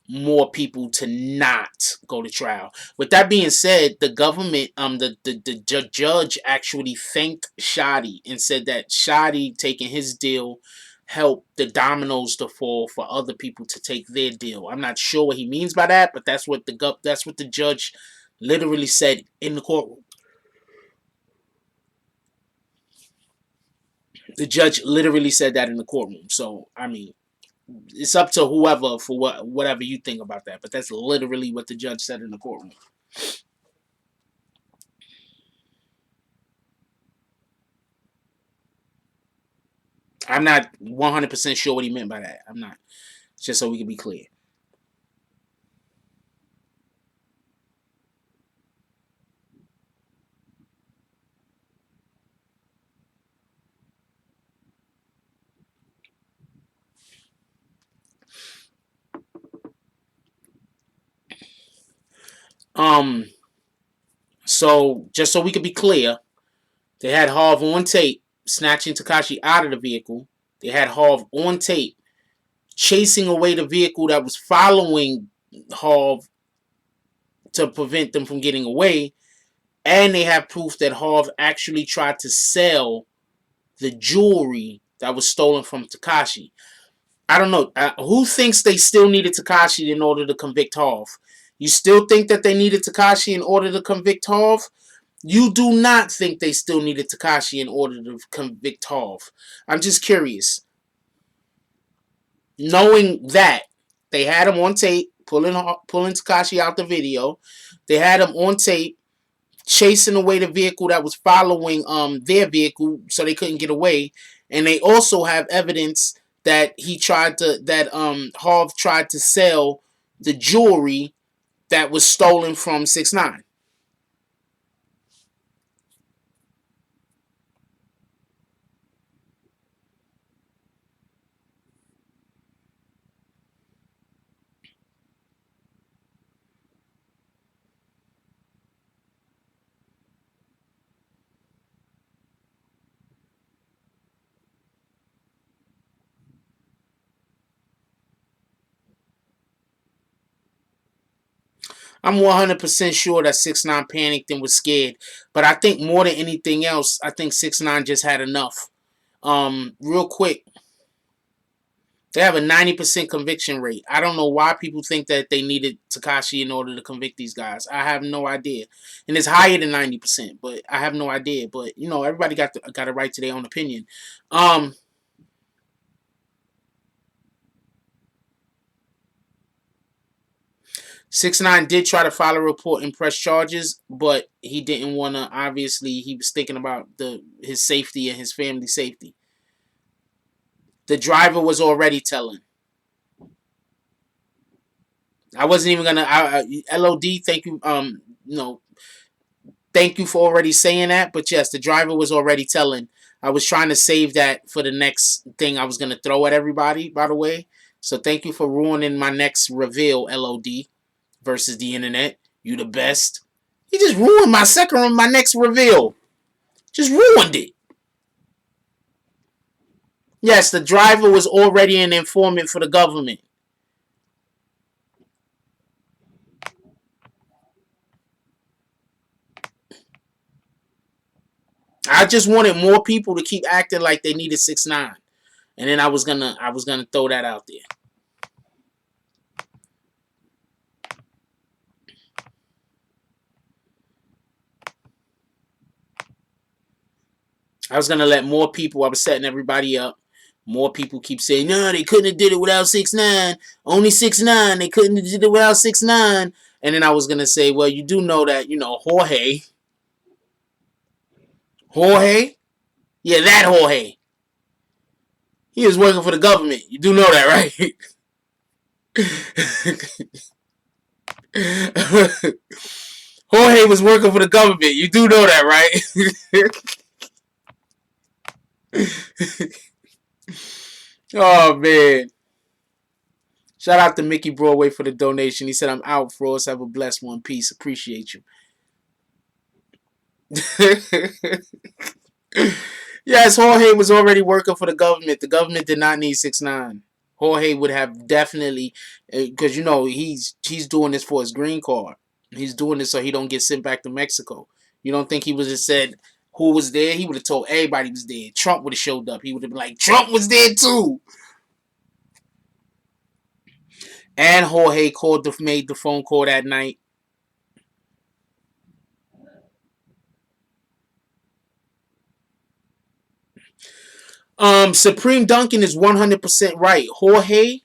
more people to not go to trial. With that being said, the government, the judge actually thanked Shadi and said that Shadi taking his deal helped the dominoes to fall for other people to take their deal. I'm not sure what he means by that, but that's what the judge literally said in the courtroom. The judge literally said that in the courtroom. So I mean, it's up to whoever for whatever you think about that. But that's literally what the judge said in the courtroom. I'm not 100% sure what he meant by that. I'm not. Just so we can be clear. Um. So just so we can be clear, they had Harv on tape snatching Tekashi out of the vehicle. They had Harv on tape chasing away the vehicle that was following Harv to prevent them from getting away. And they have proof that Harv actually tried to sell the jewelry that was stolen from Tekashi. I don't know. Who thinks they still needed Tekashi in order to convict Harv? You still think that they needed Tekashi in order to convict Harv? You do not think they still needed Tekashi in order to convict Harv. I'm just curious. Knowing that they had him on tape, pulling Tekashi out the video. They had him on tape chasing away the vehicle that was following their vehicle so they couldn't get away. And they also have evidence that Harv tried to sell the jewelry that was stolen from 6ix9ine. I'm 100% sure that 6ix9ine panicked and was scared. But I think more than anything else, I think 6ix9ine just had enough. Real quick, they have a 90% conviction rate. I don't know why people think that they needed Tekashi in order to convict these guys. I have no idea. And it's higher than 90%, but I have no idea. But, everybody got a right to their own opinion. Um, 6ix9ine did try to file a report and press charges, but he didn't want to. Obviously, he was thinking about his safety and his family's safety. The driver was already telling. I wasn't even gonna. LOD, thank you. Thank you for already saying that. But yes, the driver was already telling. I was trying to save that for the next thing I was gonna throw at everybody. By the way, so thank you for ruining my next reveal. LOD versus the internet. You the best. You just ruined my next reveal. Just ruined it. Yes, the driver was already an informant for the government. I just wanted more people to keep acting like they needed 6ix9ine, and then I was gonna throw that out there. I was gonna let more people. I was setting everybody up. More people keep saying, no, they couldn't have did it without 6ix9ine. Only 6ix9ine. They couldn't have did it without 6ix9ine. And then I was gonna say, well, you do know that Jorge, yeah, that Jorge. He was working for the government. You do know that, right? Jorge was working for the government. You do know that, right? Oh man. Shout out to Mickey Broadway for the donation. He said, I'm out, Frost. Have a blessed one. Peace. Appreciate you. Yes, Jorge was already working for the government. The government did not need 6ix9ine. Jorge would have definitely, because you know he's doing this for his green card. He's doing this so he don't get sent back to Mexico. You don't think he would have said who was there? He would have told everybody was there. Trump would have showed up. He would have been like, Trump was there too. And Jorge made the phone call that night. Supreme Duncan is 100% right. Jorge,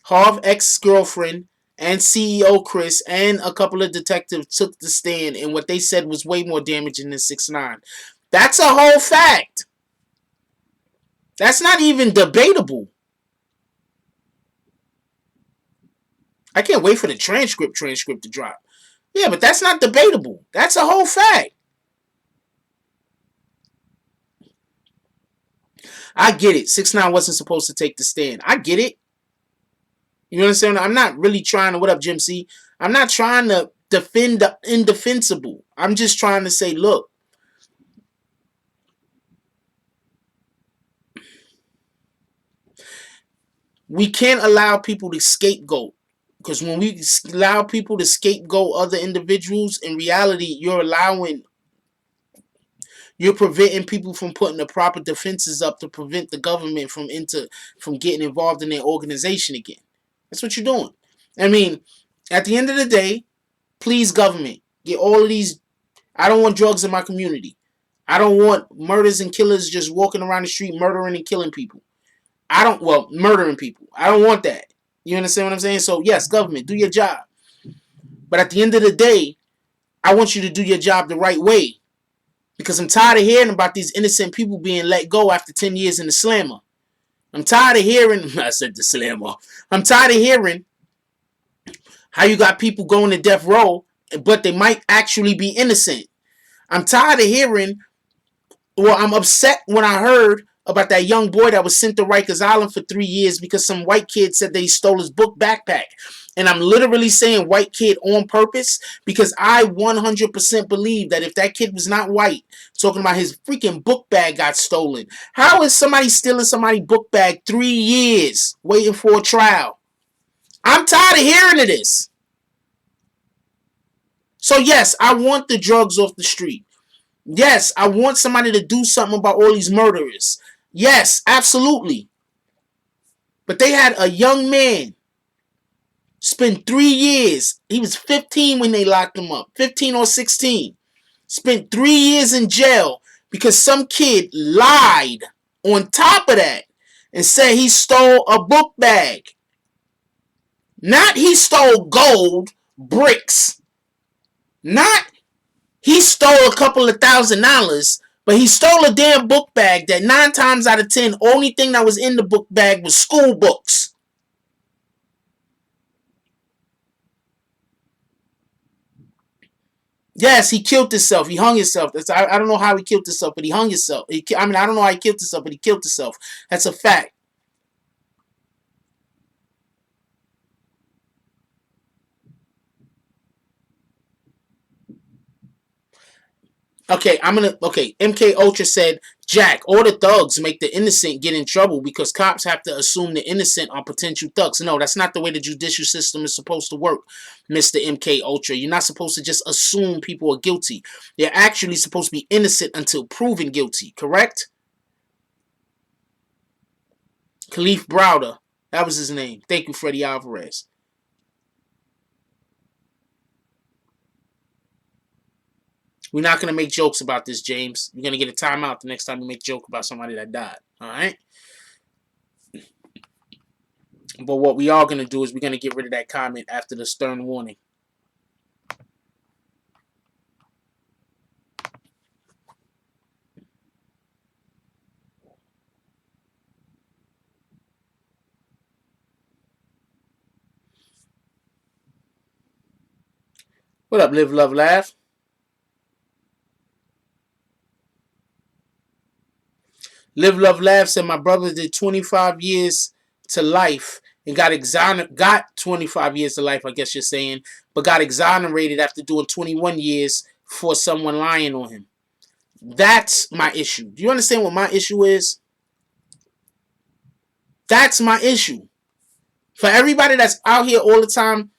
Harv ex-girlfriend, and CEO Chris and a couple of detectives took the stand, and what they said was way more damaging than 6ix9ine. That's a whole fact. That's not even debatable. I can't wait for the transcript to drop. Yeah, but that's not debatable. That's a whole fact. I get it. 6ix9ine wasn't supposed to take the stand. I get it. You know what I'm saying? I'm not really trying to, what up, Jim C? I'm not trying to defend the indefensible. I'm just trying to say, look, we can't allow people to scapegoat. Because when we allow people to scapegoat other individuals, in reality, you're preventing people from putting the proper defenses up to prevent the government from getting involved in their organization again. That's what you're doing. I mean, at the end of the day, please, government, get all of these. I don't want drugs in my community. I don't want murders and killers just walking around the street murdering and killing people. Murdering people. I don't want that. You understand what I'm saying? So, yes, government, do your job. But at the end of the day, I want you to do your job the right way. Because I'm tired of hearing about these innocent people being let go after 10 years in the slammer. I'm tired of hearing, I said the slammer. I'm tired of hearing how you got people going to death row, but they might actually be innocent. I'm tired of hearing, I'm upset when I heard about that young boy that was sent to Rikers Island for 3 years because some white kid said that he stole his book backpack. And I'm literally saying white kid on purpose because I 100% believe that if that kid was not white, talking about his freaking book bag got stolen. How is somebody stealing somebody's book bag 3 years waiting for a trial? I'm tired of hearing of this. So yes, I want the drugs off the street. Yes, I want somebody to do something about all these murderers. Yes, absolutely. But they had a young man spend 3 years. He was 15 when they locked him up. 15 or 16. Spent 3 years in jail because some kid lied on top of that and said he stole a book bag. Not he stole gold, bricks. Not he stole a couple of $1,000, but he stole a damn book bag that 9 times out of 10, only thing that was in the book bag was school books. Yes, he killed himself. He hung himself. I don't know how he killed himself, but he hung himself. I don't know how he killed himself, but he killed himself. That's a fact. Okay, MK Ultra said, Jack, all the thugs make the innocent get in trouble because cops have to assume the innocent are potential thugs. No, that's not the way the judicial system is supposed to work, Mr. MK Ultra. You're not supposed to just assume people are guilty. They're actually supposed to be innocent until proven guilty, correct? Khalif Browder. That was his name. Thank you, Freddie Alvarez. We're not going to make jokes about this, James. You're going to get a timeout the next time you make a joke about somebody that died. All right? But what we are going to do is we're going to get rid of that comment after the stern warning. What up, Live, Love, Laugh? Live, Love, Laugh said my brother did 25 years to life and got 25 years to life, I guess you're saying, but got exonerated after doing 21 years for someone lying on him. That's my issue. Do you understand what my issue is? That's my issue. For everybody that's out here all the time,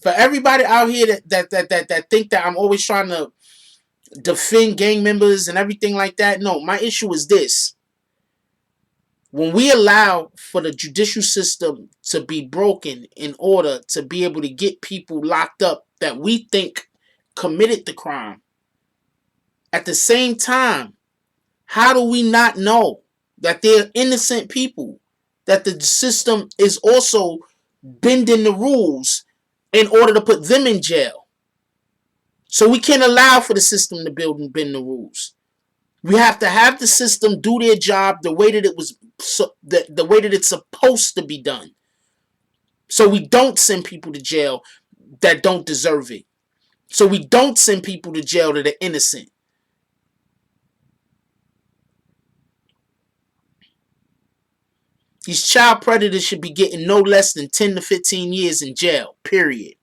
for everybody out here that think that I'm always trying to defend gang members and everything like that, no, my issue is this. When we allow for the judicial system to be broken in order to be able to get people locked up that we think committed the crime, at the same time, how do we not know that they're innocent people? That the system is also bending the rules in order to put them in jail. So we can't allow for the system to build and bend the rules. We have to have the system do their job the way that it was, the way that it's supposed to be done. So we don't send people to jail that don't deserve it. So we don't send people to jail that are innocent. These child predators should be getting no less than 10 to 15 years in jail, period.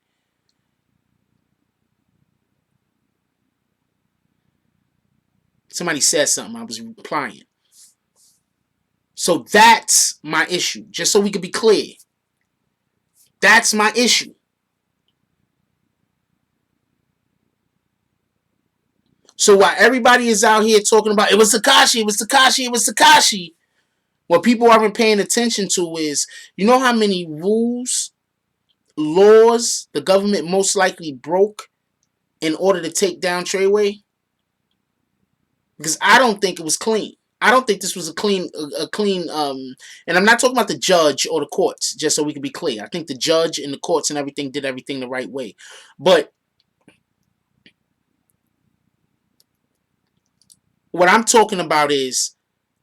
Somebody said something, I was replying. So that's my issue, just so we can be clear. That's my issue. So while everybody is out here talking about it was Tekashi, it was Tekashi, it was Tekashi, what people aren't paying attention to is, you know how many rules, laws the government most likely broke in order to take down Treyway? Because I don't think it was clean. I don't think this was a clean, and I'm not talking about the judge or the courts, just so we can be clear. I think the judge and the courts and everything did everything the right way. But what I'm talking about is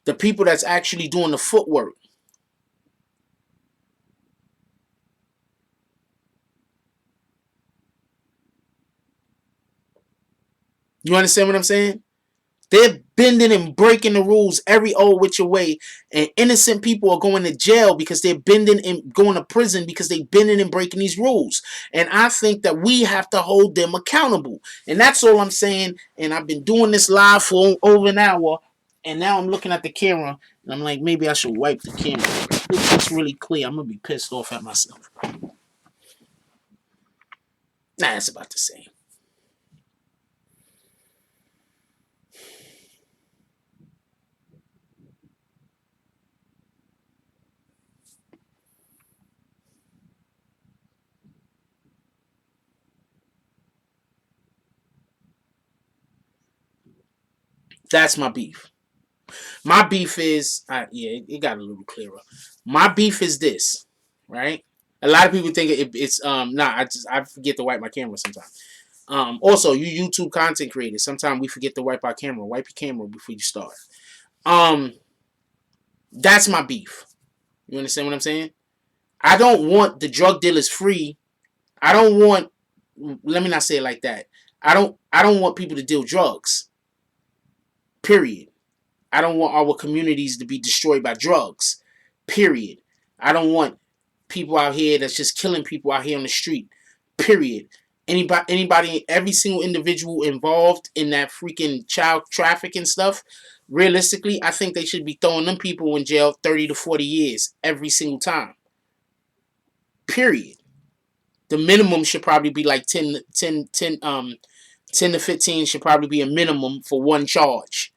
the people that's actually doing the footwork. You understand what I'm saying? They're bending and breaking the rules every old which way, and innocent people are going to jail because they're bending and going to prison because they're bending and breaking these rules. And I think that we have to hold them accountable. And that's all I'm saying. And I've been doing this live for over an hour, and now I'm looking at the camera, and I'm like, maybe I should wipe the camera. It looks really clear. I'm going to be pissed off at myself. Nah, it's about the same. That's my beef. My beef is, yeah, it got a little clearer. My beef is this, right? A lot of people think it's I forget to wipe my camera sometimes. Also, you YouTube content creators, sometimes we forget to wipe our camera. Wipe your camera before you start. Um, that's my beef. You understand what I'm saying? I don't want the drug dealers free. I don't want. Let me not say it like that. I don't want people to deal drugs. Period. I don't want our communities to be destroyed by drugs. Period. I don't want people out here that's just killing people out here on the street. Period. Anybody, every single individual involved in that freaking child trafficking stuff, realistically, I think they should be throwing them people in jail 30 to 40 years every single time. Period. The minimum should probably be like 10 to 15 should probably be a minimum for one charge.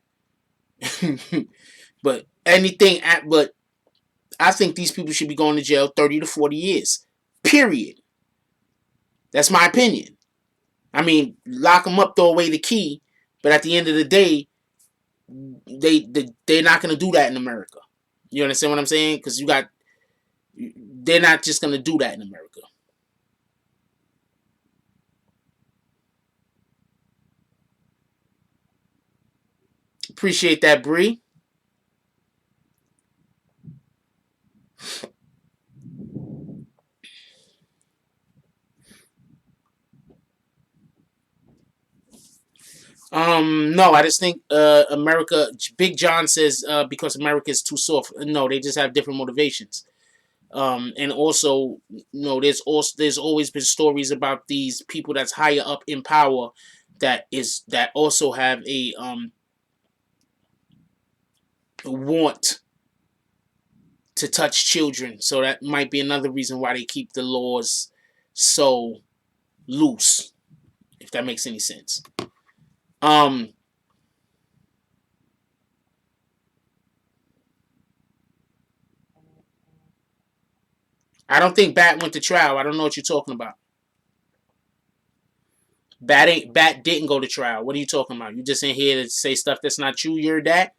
But but I think these people should be going to jail 30 to 40 years. Period. That's my opinion. I mean, lock them up, throw away the key, but at the end of the day, they're not going to do that in America. You understand what I'm saying? Because they're not just going to do that in America. Appreciate that, Bree. No, I just think America. Big John says because America is too soft. No, they just have different motivations. And also, there's always been stories about these people that's higher up in power that also have a want to touch children. So that might be another reason why they keep the laws so loose, if that makes any sense. I don't think Bat went to trial. I don't know what you're talking about. Bat didn't go to trial. What are you talking about? You just in here to say stuff that's not true. You're that.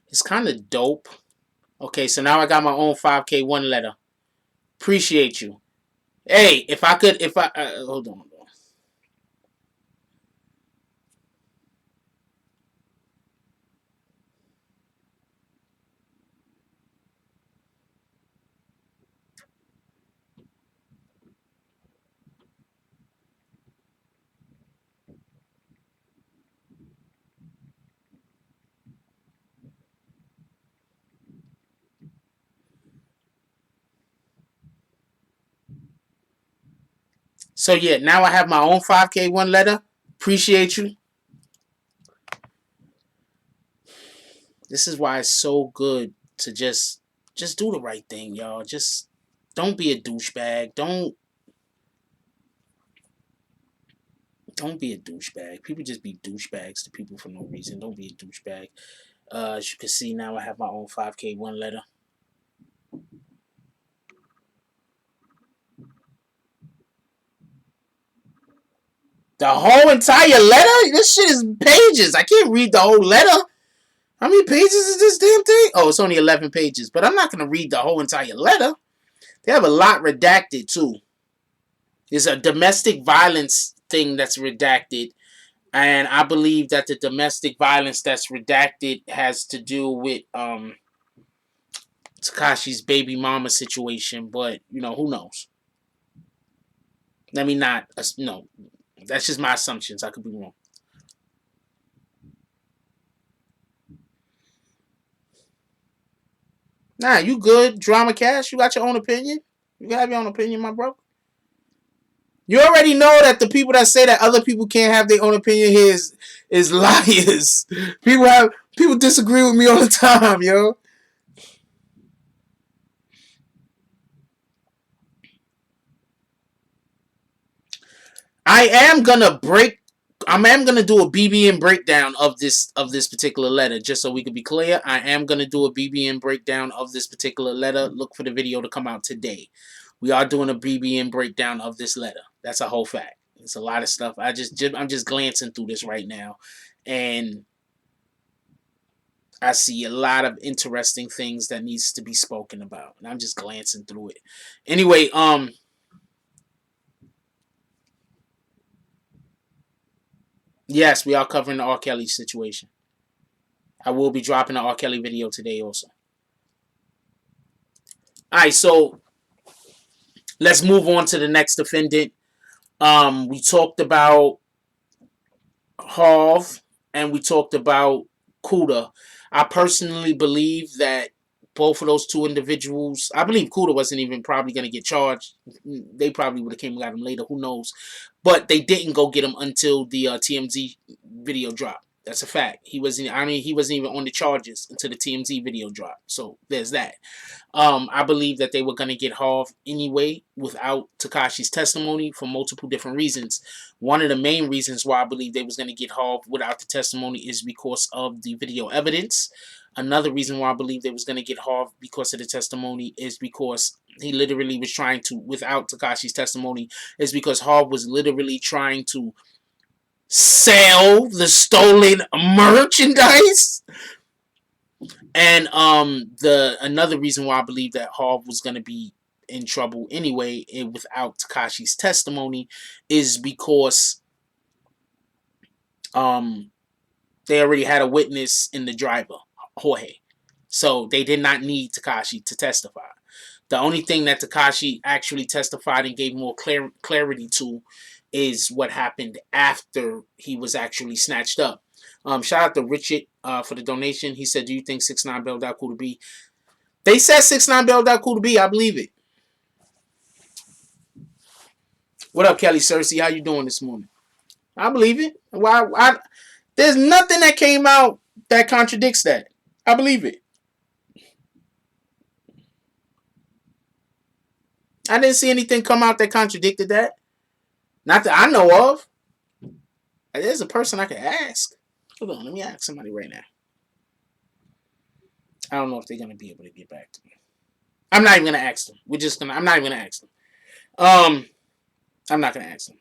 It's kind of dope. Okay, so now I got my own 5K1 letter. Appreciate you. Hey, if I could, if I hold on. So yeah, now I have my own 5K1 letter. Appreciate you. This is why it's so good to just do the right thing, y'all. Just don't be a douchebag. Don't be a douchebag. People just be douchebags to people for no reason. Don't be a douchebag. As you can see now, I have my own 5K1 letter. The whole entire letter? This shit is pages. I can't read the whole letter. How many pages is this damn thing? Oh, it's only 11 pages. But I'm not going to read the whole entire letter. They have a lot redacted, too. There's a domestic violence thing that's redacted. And I believe that the domestic violence that's redacted has to do with Takashi's baby mama situation. But, who knows? Let me not... No. That's just my assumptions. I could be wrong. Nah, you good. Drama Cash, you got your own opinion. You have your own opinion, my bro. You already know that the people that say that other people can't have their own opinion here is liars. People disagree with me all the time, yo. I am gonna do a BBN breakdown of this particular letter, just so we can be clear. I am gonna do a BBN breakdown of this particular letter. Look for the video to come out today. We are doing a BBN breakdown of this letter. That's a whole fact. It's a lot of stuff. I'm just glancing through this right now, and I see a lot of interesting things that needs to be spoken about, and I'm just glancing through it. Anyway, yes, we are covering the R. Kelly situation. I will be dropping an R. Kelly video today also. Alright, so let's move on to the next defendant. We talked about Harv and we talked about Kuda. I personally believe that both of those two individuals, I believe Kuda wasn't even probably going to get charged. They probably would have came and got him later. Who knows? But they didn't go get him until the TMZ video dropped. That's a fact. He wasn't even on the charges until the TMZ video dropped. So there's that. I believe that they were going to get Harv anyway without Tekashi's testimony for multiple different reasons. One of the main reasons why I believe they was going to get Harv without the testimony is because of the video evidence. Another reason why I believe they was going to get Harv because of the testimony is because he literally was trying to, without Tekashi's testimony, is because Harv was literally trying to sell the stolen merchandise. And the another reason why I believe that Harv was going to be in trouble anyway without Tekashi's testimony is because they already had a witness in the driver, Jorge. So they did not need Tekashi to testify. The only thing that Tekashi actually testified and gave more clarity to is what happened after he was actually snatched up. Shout out to Richard for the donation. He said, "Do you think 6ix9ine bailed out Cooie B?" They said 6ix9ine bailed out Cooie B. I believe it. What up, Kelly Cersei? How you doing this morning? I believe it. Why? There's nothing that came out that contradicts that. I believe it. I didn't see anything come out that contradicted that. Not that I know of. There's a person I could ask. Hold on, let me ask somebody right now. I don't know if they're gonna be able to get back to me. I'm not even gonna ask them. I'm not even gonna ask them. I'm not gonna ask them.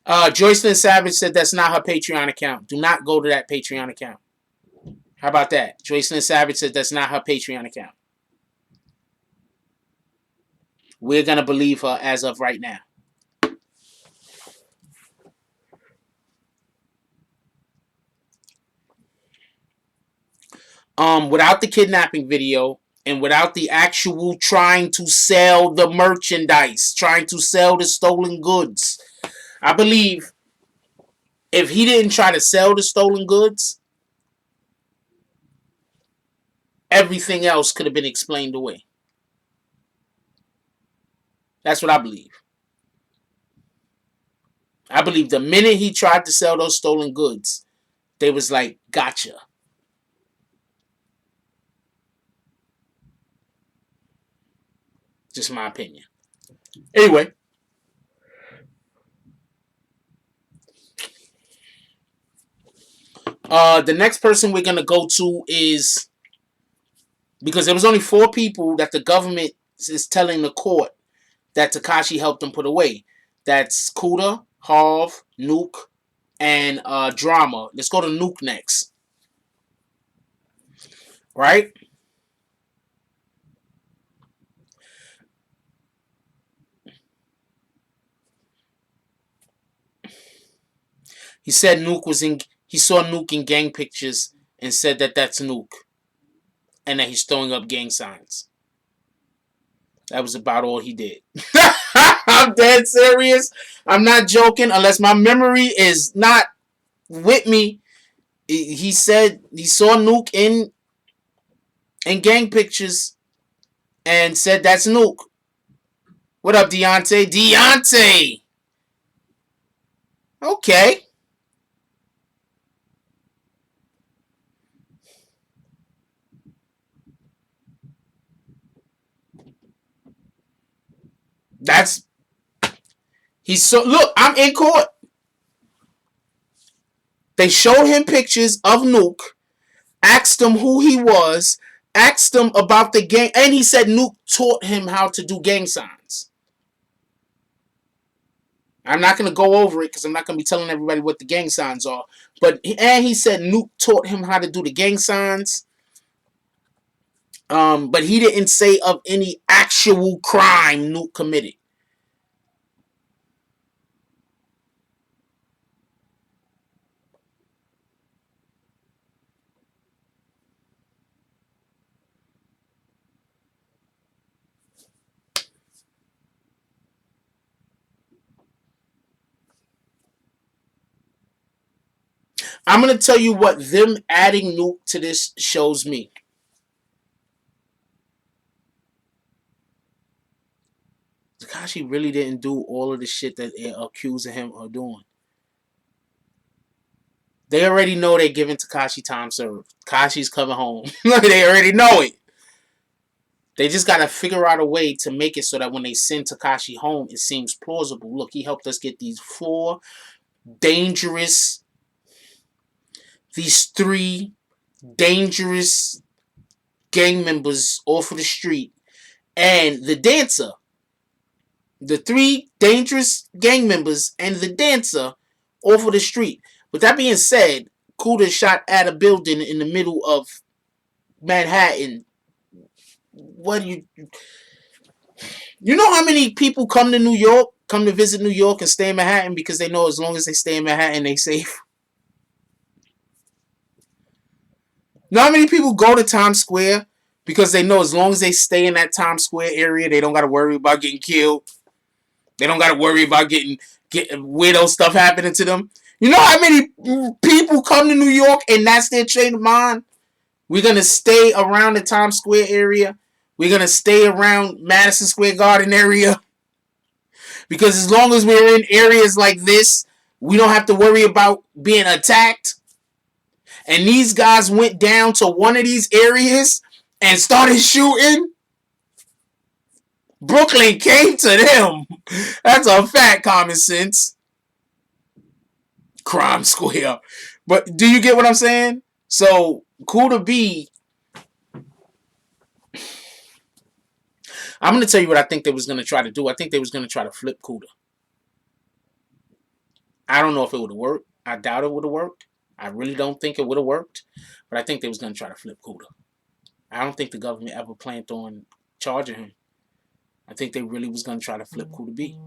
Joycelyn Savage said that's not her Patreon account. Do not go to that Patreon account. How about that? Joycelyn Savage said that's not her Patreon account. We're gonna believe her as of right now. Without the kidnapping video and without the actual trying to sell the merchandise, trying to sell the stolen goods, I believe if he didn't try to sell the stolen goods, everything else could have been explained away. That's what I believe. I believe the minute he tried to sell those stolen goods, they was like, gotcha. Just my opinion. Anyway. The next person we're going to go to is, because there was only 4 people that the government is telling the court that Tekashi helped them put away. That's Kuda, Harv, N.O.R.E, and Drama. Let's go to N.O.R.E next. Right? He said N.O.R.E was in. He saw N.O.R.E in gang pictures and said that that's N.O.R.E, and that he's throwing up gang signs. That was about all he did. I'm dead serious. I'm not joking. Unless my memory is not with me, he said he saw N.O.R.E in gang pictures and said that's N.O.R.E. What up, Deontay? Deontay! Okay. That's... He's so... Look, I'm in court. They showed him pictures of N.O.R.E, asked him who he was, asked him about the gang, and he said N.O.R.E taught him how to do gang signs. I'm not going to go over it because I'm not going to be telling everybody what the gang signs are. And he said N.O.R.E taught him how to do the gang signs. But he didn't say of any actual crime N.O.R.E committed. I'm going to tell you what them adding N.O.R.E to this shows me. Tekashi really didn't do all of the shit that they're accusing him of doing. They already know they're giving Tekashi time served. Tekashi's coming home. They already know it. They just got to figure out a way to make it so that when they send Tekashi home, it seems plausible. Look, he helped us get these 4 dangerous... These 3 dangerous gang members off of the street. And the dancer. The 3 dangerous gang members and the dancer off of the street. With that being said, Kuda shot at a building in the middle of Manhattan. What do you... You know how many people come to New York, come to visit New York and stay in Manhattan because they know as long as they stay in Manhattan, they safe? You know how many people go to Times Square Because they know as long as they stay in that Times Square area, they don't got to worry about getting killed. They don't got to worry about getting weirdo stuff happening to them. You know how many people come to New York and that's their train of mind? We're going to stay around the Times Square area. We're going to stay around Madison Square Garden area. Because as long as we're in areas like this, we don't have to worry about being attacked. And these guys went down to one of these areas and started shooting. Brooklyn came to them. That's a fact, common sense. Crime Square. But do you get what I'm saying? So, Cooie B, I'm going to tell you what I think they was going to try to do. I think they was going to try to flip Cooie. I don't know if it would have worked. I doubt it would have worked. I really don't think it would have worked. But I think they was going to try to flip Cooie. I don't think the government ever planned on charging him. I think they really was going to try to flip Cooie B.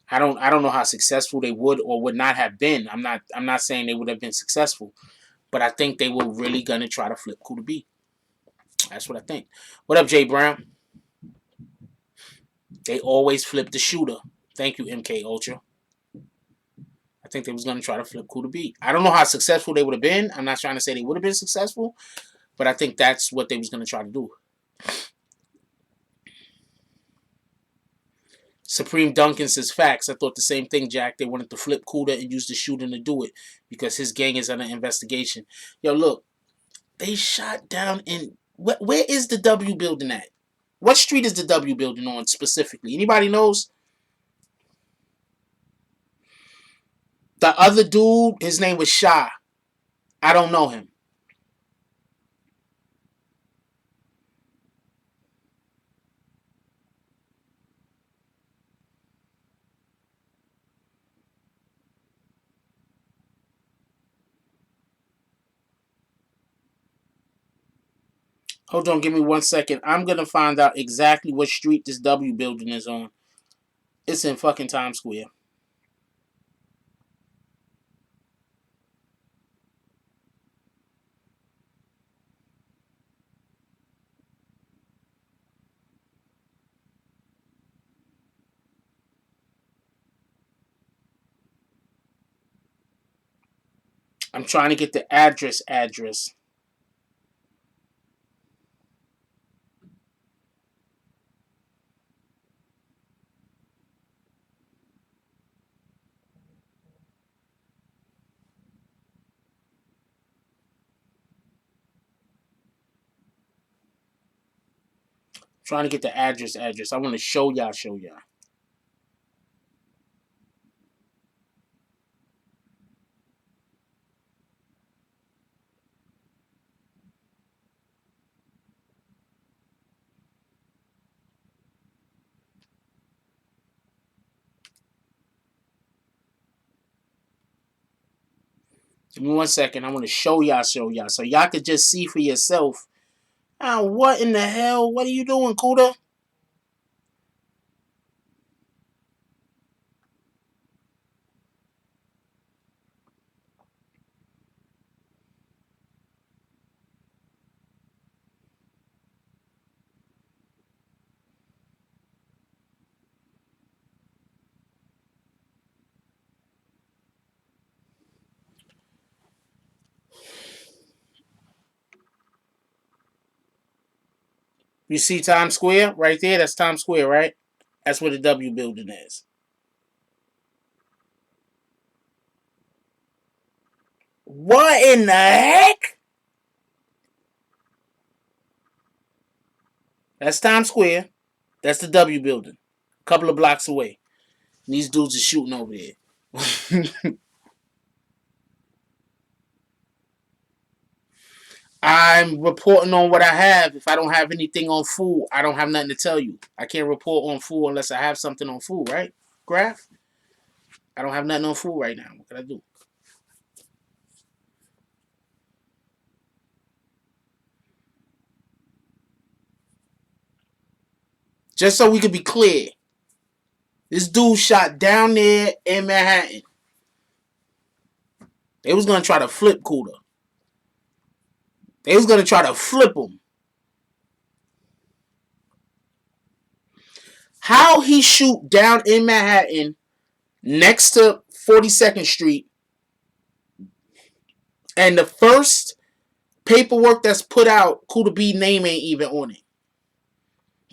I don't know how successful they would or would not have been. I'm not saying they would have been successful, but I think they were really going to try to flip Cooie B. That's what I think. What up, Jay Brown? They always flip the shooter. Thank you, MK Ultra. I think they was going to try to flip Cooie B. I don't know how successful they would have been. I'm not trying to say they would have been successful, but I think that's what they was going to try to do. Supreme Duncan says facts. I thought the same thing, Jack. They wanted to flip Cooie and use the shooting to do it because his gang is under investigation. Yo, look, they shot down in... Where is the W building at? What street is the W building on specifically? Anybody knows? The other dude, his name was Shah. I don't know him. Hold on, give me 1 second. I'm going to find out exactly what street this W building is on. It's in fucking Times Square. I'm trying to get the address. Trying to get the address. I want to show y'all. Give me 1 second. I want to show y'all. So y'all could just see for yourself. What in the hell? What are you doing, Cooie? You see Times Square right there? That's Times Square, right? That's where the W building is. What in the heck? That's Times Square. That's the W building. A couple of blocks away. And these dudes are shooting over there. I'm reporting on what I have. If I don't have anything on food, I don't have nothing to tell you. I can't report on food unless I have something on food, right? Graph? I don't have nothing on food right now. What can I do? Just so we can be clear. This dude shot down there in Manhattan. They was going to try to flip Cooie. They was gonna try to flip him. How he shoot down in Manhattan next to 42nd Street, and the first paperwork that's put out, Cooie B name ain't even on it.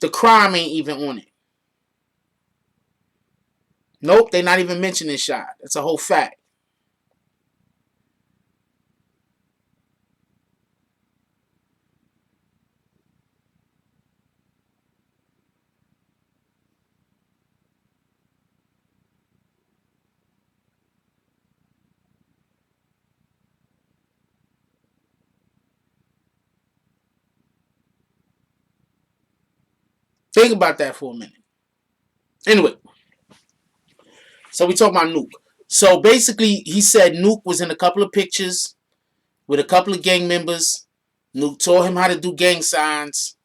The crime ain't even on it. Nope, they not even mentioning shot. That's a whole fact. Think about that for a minute. Anyway, so we talk about N.O.R.E. So basically, he said N.O.R.E. was in a couple of pictures with a couple of gang members. N.O.R.E. taught him how to do gang signs.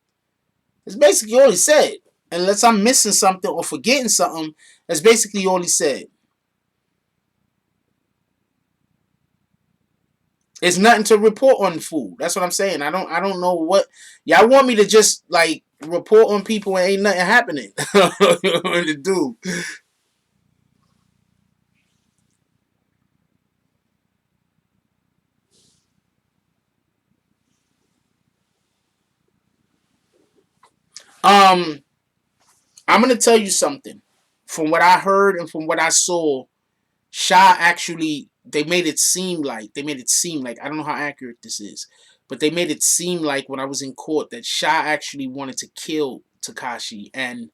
That's basically all he said. Unless I'm missing something or forgetting something, that's basically all he said. It's nothing to report on food. That's what I'm saying. I don't know what y'all want me to just like report on people and ain't nothing happening. To do. I'm gonna tell you something. From what I heard and from what I saw, Sha actually they made it seem like I don't know how accurate this is, but they made it seem like when I was in court that Sha actually wanted to kill Tekashi and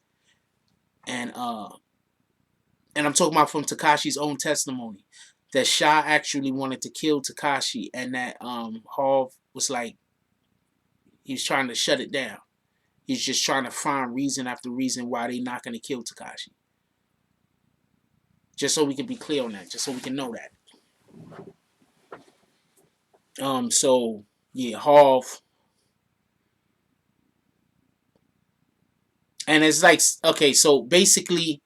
and I'm talking about from Tekashi's own testimony that Sha actually wanted to kill Tekashi and that Harv was like he was trying to shut it down. He's just trying to find reason after reason why they not gonna kill Tekashi. Just so we can be clear on that, just so we can know that. So yeah, Harv. And it's like okay, so basically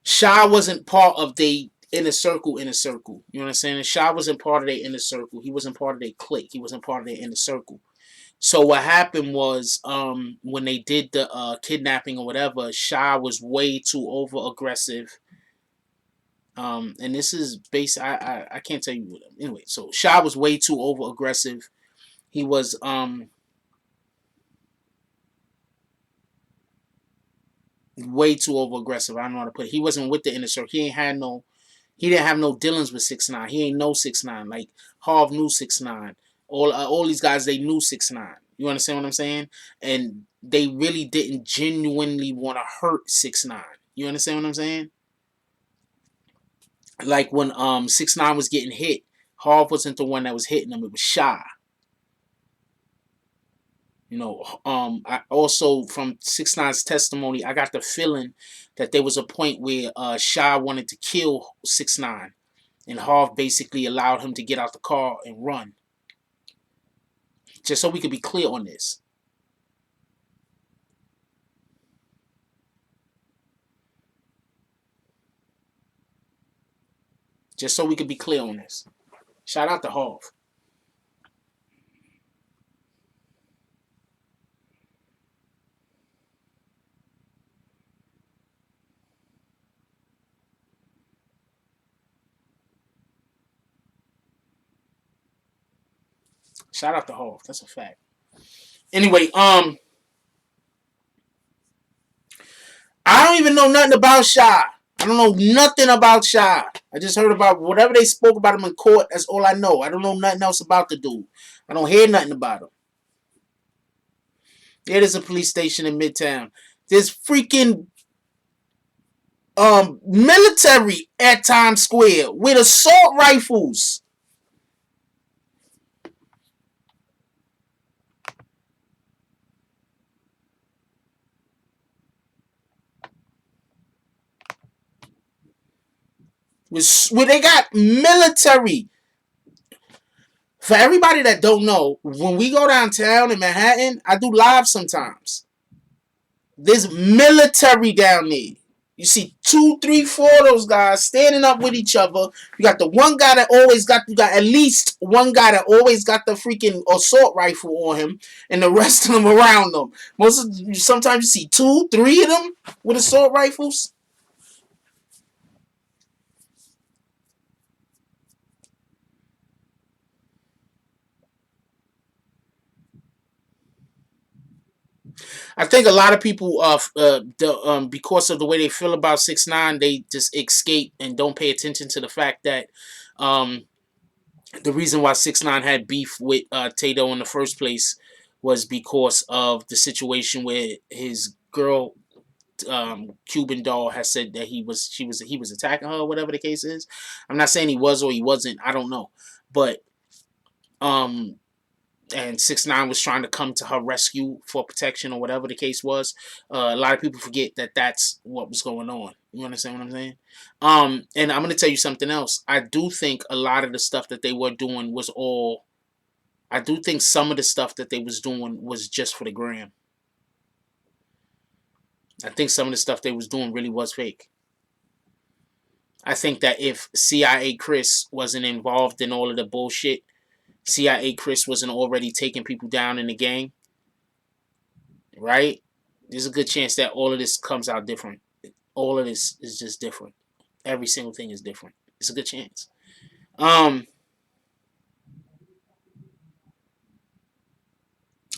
Sha wasn't part of the inner circle, inner circle. You know what I'm saying? Sha wasn't part of their inner circle. He wasn't part of their clique. He wasn't part of their inner circle. So what happened was when they did the kidnapping or whatever, Sha was way too over aggressive. And this is based I can't tell you what anyway, so Sha was way too over aggressive. He was way too over aggressive. I don't know how to put it. He wasn't with the inner circle. He didn't have no dealings with 6ix9ine. He ain't know 6ix9ine. Like Harv knew 6ix9ine. All these guys they knew 6ix9ine. You understand what I'm saying? And they really didn't genuinely want to hurt 6ix9ine. You understand what I'm saying? Like when 6ix9ine was getting hit, Harv wasn't the one that was hitting him. It was Sha. You know, I also from 6ix9ine's testimony, I got the feeling that there was a point where Sha wanted to kill 6ix9ine, and Harv basically allowed him to get out the car and run. Just so we could be clear on this. Just so we could be clear on this. Shout out to Harv. Shout out to Harv. That's a fact. Anyway, I don't even know nothing about Sha. I don't know nothing about Sha. I just heard about whatever they spoke about him in court. That's all I know. I don't know nothing else about the dude. I don't hear nothing about him. There is a police station in Midtown. There's freaking military at Times Square with assault rifles. Where they got military. For everybody that don't know, when we go downtown in Manhattan, I do live sometimes. There's military down there. You see 2, 3, 4 of those guys standing up with each other. You got the one guy that always got, you got at least one guy that always got the freaking assault rifle on him, and the rest of them around them. Sometimes you see 2, 3 of them with assault rifles. I think a lot of people, because of the way they feel about 6ix9ine, they just escape and don't pay attention to the fact that um, the reason why 6ix9ine had beef with Tato in the first place was because of the situation where his girl, Cuban doll, has said that he was attacking her, or whatever the case is. I'm not saying he was or he wasn't. I don't know, but um, and 6ix9ine was trying to come to her rescue for protection or whatever the case was. A lot of people forget that that's what was going on. You understand what I'm saying? And I'm gonna tell you something else. I do think a lot of the stuff that they were doing was all. I do think some of the stuff that they was doing was just for the gram. I think some of the stuff they was doing really was fake. I think that if CIA Chris wasn't involved in all of the bullshit, CIA Chris wasn't already taking people down in the gang, right? There's a good chance that all of this comes out different. All of this is just different. Every single thing is different. It's a good chance.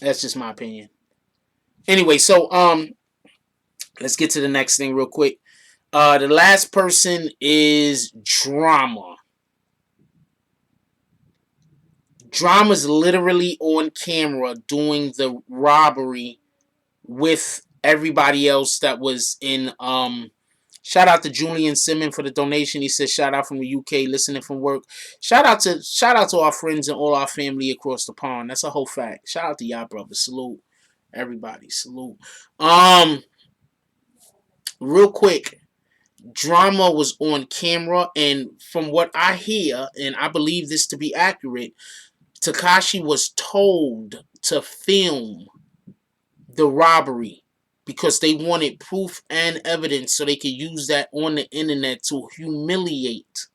That's just my opinion. Anyway, so let's get to the next thing real quick. The last person is Drama. Drama's literally on camera doing the robbery with everybody else that was in. Shout out to Julian Simon for the donation. He says shout out from the UK, listening from work. Shout out to our friends and all our family across the pond. That's a whole fact. Shout out to y'all brothers. Salute everybody. Salute. Real quick, Drama was on camera, and from what I hear, and I believe this to be accurate, Tekashi was told to film the robbery because they wanted proof and evidence so they could use that on the internet to humiliate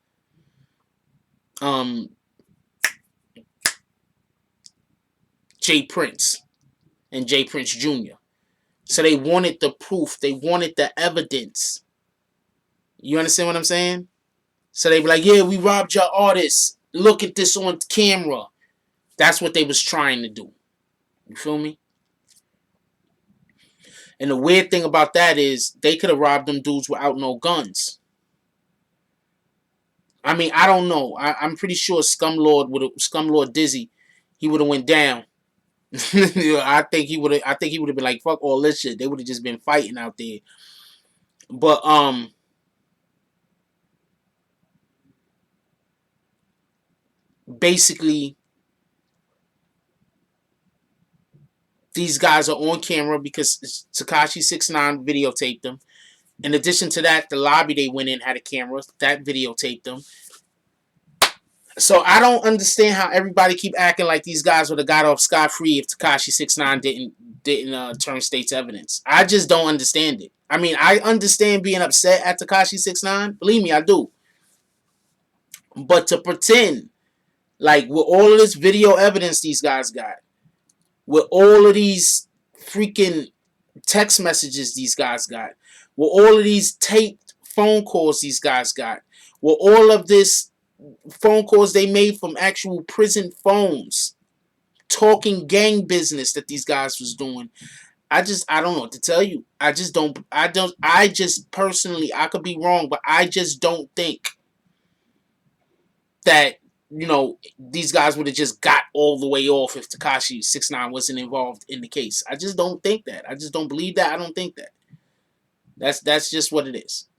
Jay Prince and Jay Prince Jr. So they wanted the proof. They wanted the evidence. You understand what I'm saying? So they were like, yeah, we robbed your artist. Look at this on camera. That's what they was trying to do. You feel me? And the weird thing about that is they could have robbed them dudes without no guns. I mean, I don't know. I'm pretty sure Scumlord Dizzy, he would have went down. I think he would have been like, fuck all this shit. They would have just been fighting out there. But basically, these guys are on camera because Tekashi 6ix9ine videotaped them. In addition to that, the lobby they went in had a camera that videotaped them. So I don't understand how everybody keep acting like these guys would have got off scot-free if Tekashi 6ix9ine didn't turn state's evidence. I just don't understand it. I mean, I understand being upset at Tekashi 6ix9ine. Believe me, I do. But to pretend like with all of this video evidence these guys got, with all of these freaking text messages these guys got, with all of these taped phone calls these guys got, with all of this phone calls they made from actual prison phones, talking gang business that these guys was doing. I don't know what to tell you. I just personally, I could be wrong, but I just don't think that, these guys would have just got all the way off if Tekashi 6ix9ine wasn't involved in the case. I just don't think that. I just don't believe that. I don't think that. That's just what it is.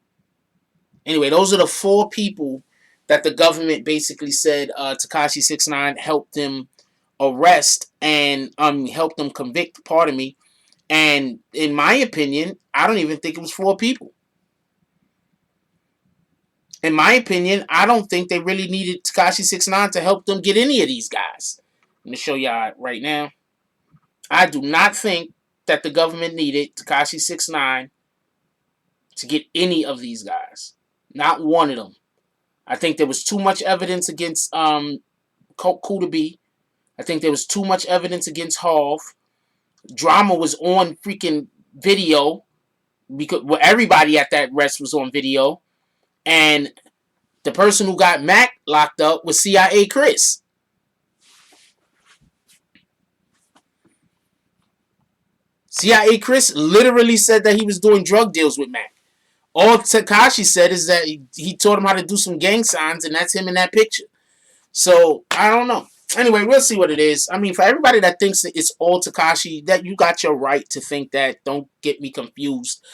Anyway, those are the 4 people that the government basically said Tekashi 6ix9ine helped them arrest and helped them convict. Pardon me. And in my opinion, I don't even think it was 4 people. In my opinion, I don't think they really needed Tekashi 6ix9ine to help them get any of these guys. I'm going to show y'all right now. I do not think that the government needed Tekashi 6ix9ine to get any of these guys. Not one of them. I think there was too much evidence against Cooie B. I think there was too much evidence against Harv. Drama was on freaking video because everybody at that rest was on video, and the person who got Mac locked up was CIA Chris. CIA Chris literally said that he was doing drug deals with Mac. All Tekashi said is that he taught him how to do some gang signs, and that's him in that picture. So, I don't know. Anyway, we'll see what it is. I mean, for everybody that thinks that it's all Tekashi, that you got your right to think that. Don't get me confused.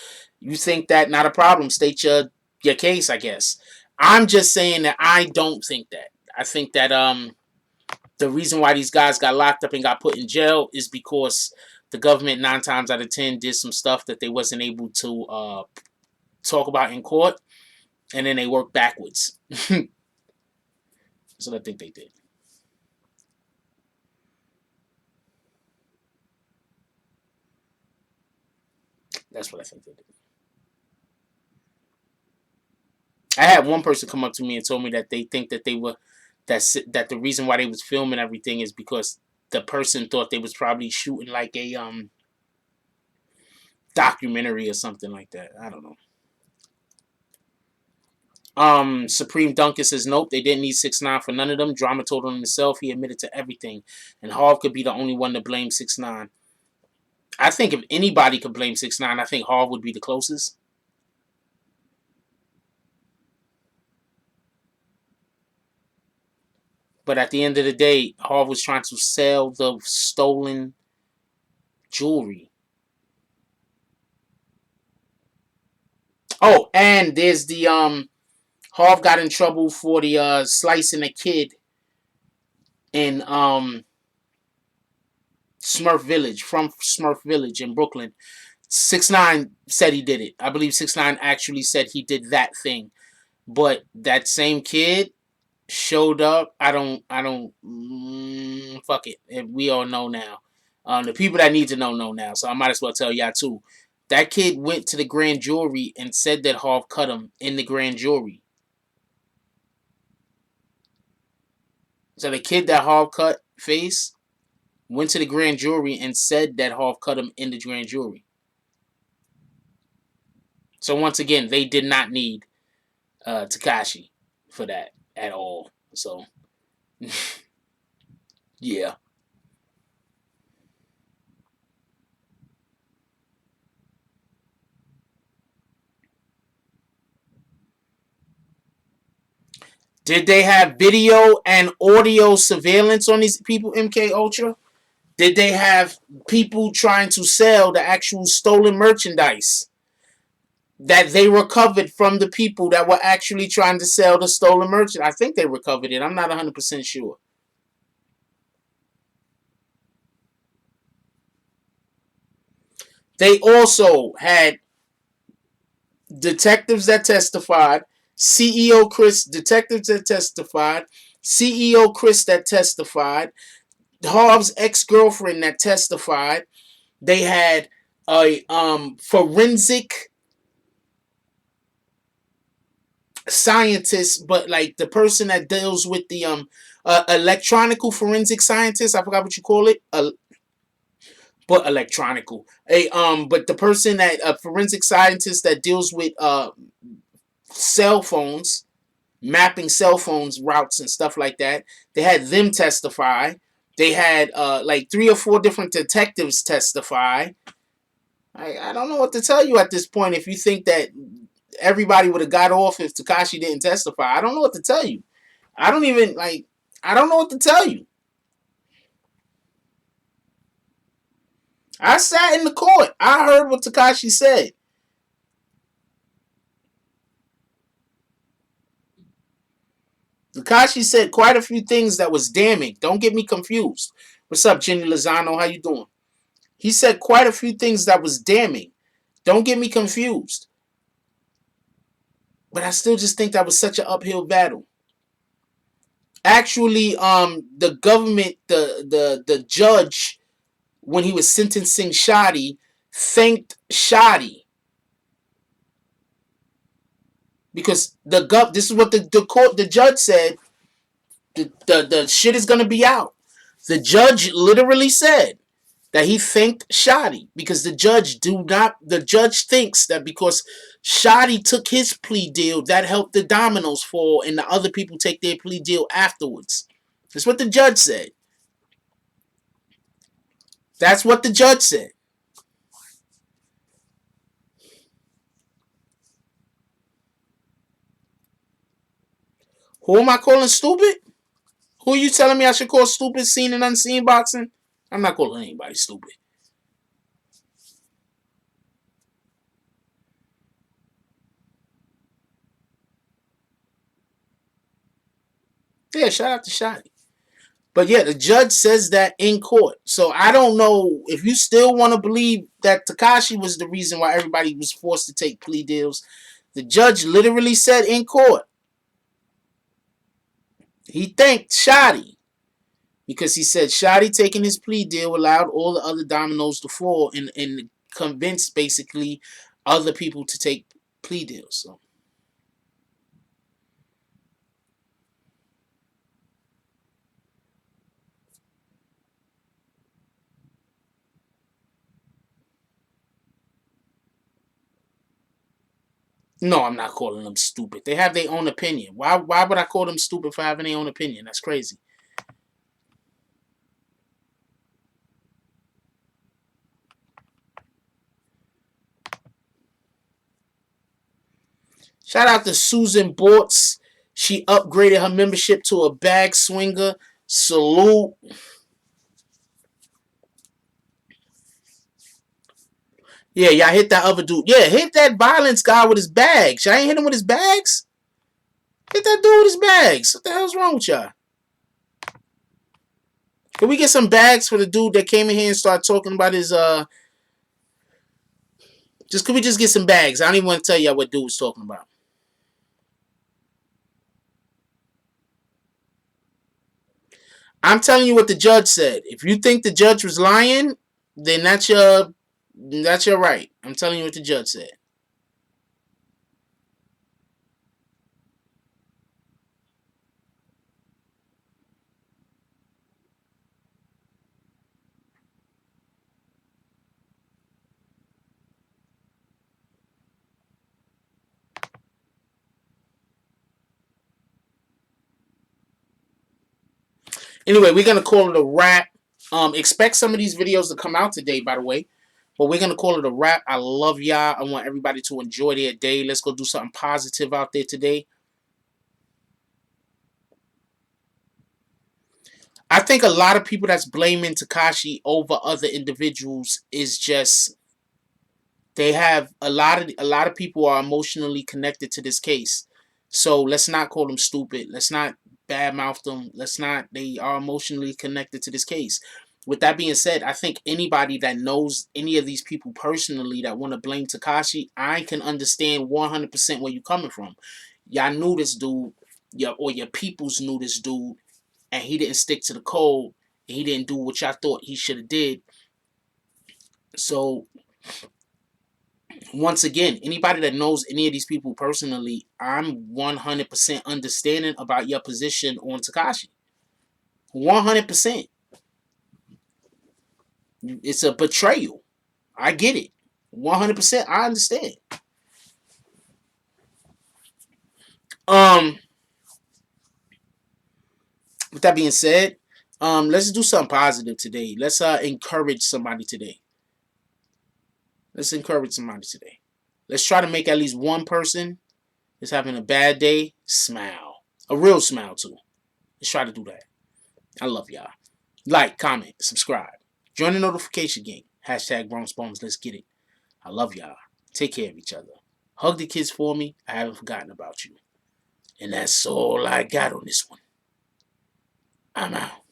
You think that, not a problem. State your case, I guess. I'm just saying that I don't think that. I think that the reason why these guys got locked up and got put in jail is because the government 9 times out of 10 did some stuff that they wasn't able to talk about in court, and then they worked backwards. So I think they did. That's what I think they did. I had one person come up to me and told me that they think that they were that the reason why they was filming everything is because the person thought they was probably shooting like a documentary or something like that. I don't know. Supreme Duncan says nope, they didn't need 6ix9ine for none of them. Drama told on himself, he admitted to everything, and Harv could be the only one to blame 6ix9ine. I think if anybody could blame 6ix9ine, I think Harv would be the closest. But at the end of the day, Harv was trying to sell the stolen jewelry. Oh, and there's the Harv got in trouble for the slicing a kid in Smurf Village, from Smurf Village in Brooklyn. 6ix9ine said he did it. I believe 6ix9ine actually said he did that thing. But that same kid showed up. I don't fuck it. We all know now. The people that need to know now. So I might as well tell y'all too. That kid went to the grand jury and said that Harv cut him in the grand jury. So the kid that Harv cut face went to the grand jury and said that Harv cut him in the grand jury. So once again, they did not need Tekashi for that at all. So yeah. Did they have video and audio surveillance on these people, MK Ultra? Did they have people trying to sell the actual stolen merchandise that they recovered from the people that were actually trying to sell the stolen merchandise? I think they recovered it. I'm not 100% sure. They also had detectives that testified, CEO Chris, detectives that testified, CEO Chris that testified, Harv's ex-girlfriend that testified. They had a forensic scientist, but like the person that deals with the electronical forensic scientist. I forgot what you call it. But electronical. But the person that a forensic scientist that deals with cell phones, mapping cell phones routes and stuff like that. They had them testify. They had like 3 or 4 different detectives testify. I don't know what to tell you at this point. If you think that everybody would have got off if Tekashi didn't testify, I don't know what to tell you. I don't know what to tell you. I sat in the court. I heard what Tekashi said. Tekashi said quite a few things that was damning. Don't get me confused. What's up, Jenny Lozano? How you doing? He said quite a few things that was damning. Don't get me confused. But I still just think that was such an uphill battle. Actually, the government, the judge, when he was sentencing Shotty, thanked Shotty. because this is what the judge said. The shit is gonna be out. The judge literally said that he thanked Shotty because the judge thinks that because Shotty took his plea deal, that helped the dominoes fall and the other people take their plea deal afterwards. That's what the judge said. That's what the judge said. Who am I calling stupid? Who are you telling me I should call stupid, seen and unseen boxing? I'm not calling anybody stupid. Yeah, shout out to Shotty. But yeah, the judge says that in court. So I don't know if you still want to believe that Tekashi was the reason why everybody was forced to take plea deals. The judge literally said in court, he thanked Shotty because he said Shotty taking his plea deal allowed all the other dominoes to fall and convinced basically other people to take plea deals. So. No, I'm not calling them stupid. They have their own opinion. Why would I call them stupid for having their own opinion? That's crazy. Shout out to Susan Bortz. She upgraded her membership to a bag swinger. Salute. Yeah, y'all hit that other dude. Yeah, hit that violence guy with his bags. Y'all ain't hit him with his bags? Hit that dude with his bags. What the hell's wrong with y'all? Can we get some bags for the dude that came in here and started talking about his could we just get some bags? I don't even want to tell y'all what dude was talking about. I'm telling you what the judge said. If you think the judge was lying, then that's your right. I'm telling you what the judge said. Anyway, we're gonna call it a wrap. Expect some of these videos to come out today, by the way. But we're gonna call it a wrap. I love y'all. I want everybody to enjoy their day. Let's go do something positive out there today. I think a lot of people that's blaming Tekashi over other individuals is just they have a lot of people are emotionally connected to this case. So let's not call them stupid. Let's not badmouth them. Let's not. They are emotionally connected to this case. With that being said, I think anybody that knows any of these people personally that want to blame Tekashi, I can understand 100% where you're coming from. Y'all knew this dude, or your peoples knew this dude, and he didn't stick to the code. And he didn't do what y'all thought he should have did. So once again, anybody that knows any of these people personally, I'm 100% understanding about your position on Tekashi. 100%. It's a betrayal. I get it. 100%. I understand. Um, with that being said, let's do something positive today. Let's encourage somebody today. Let's encourage somebody today. Let's try to make at least one person that's having a bad day smile. A real smile too. Let's try to do that. I love y'all. Like, comment, subscribe. Join the notification gang. Hashtag Bronx Bones. Let's get it. I love y'all. Take care of each other. Hug the kids for me. I haven't forgotten about you. And that's all I got on this one. I'm out.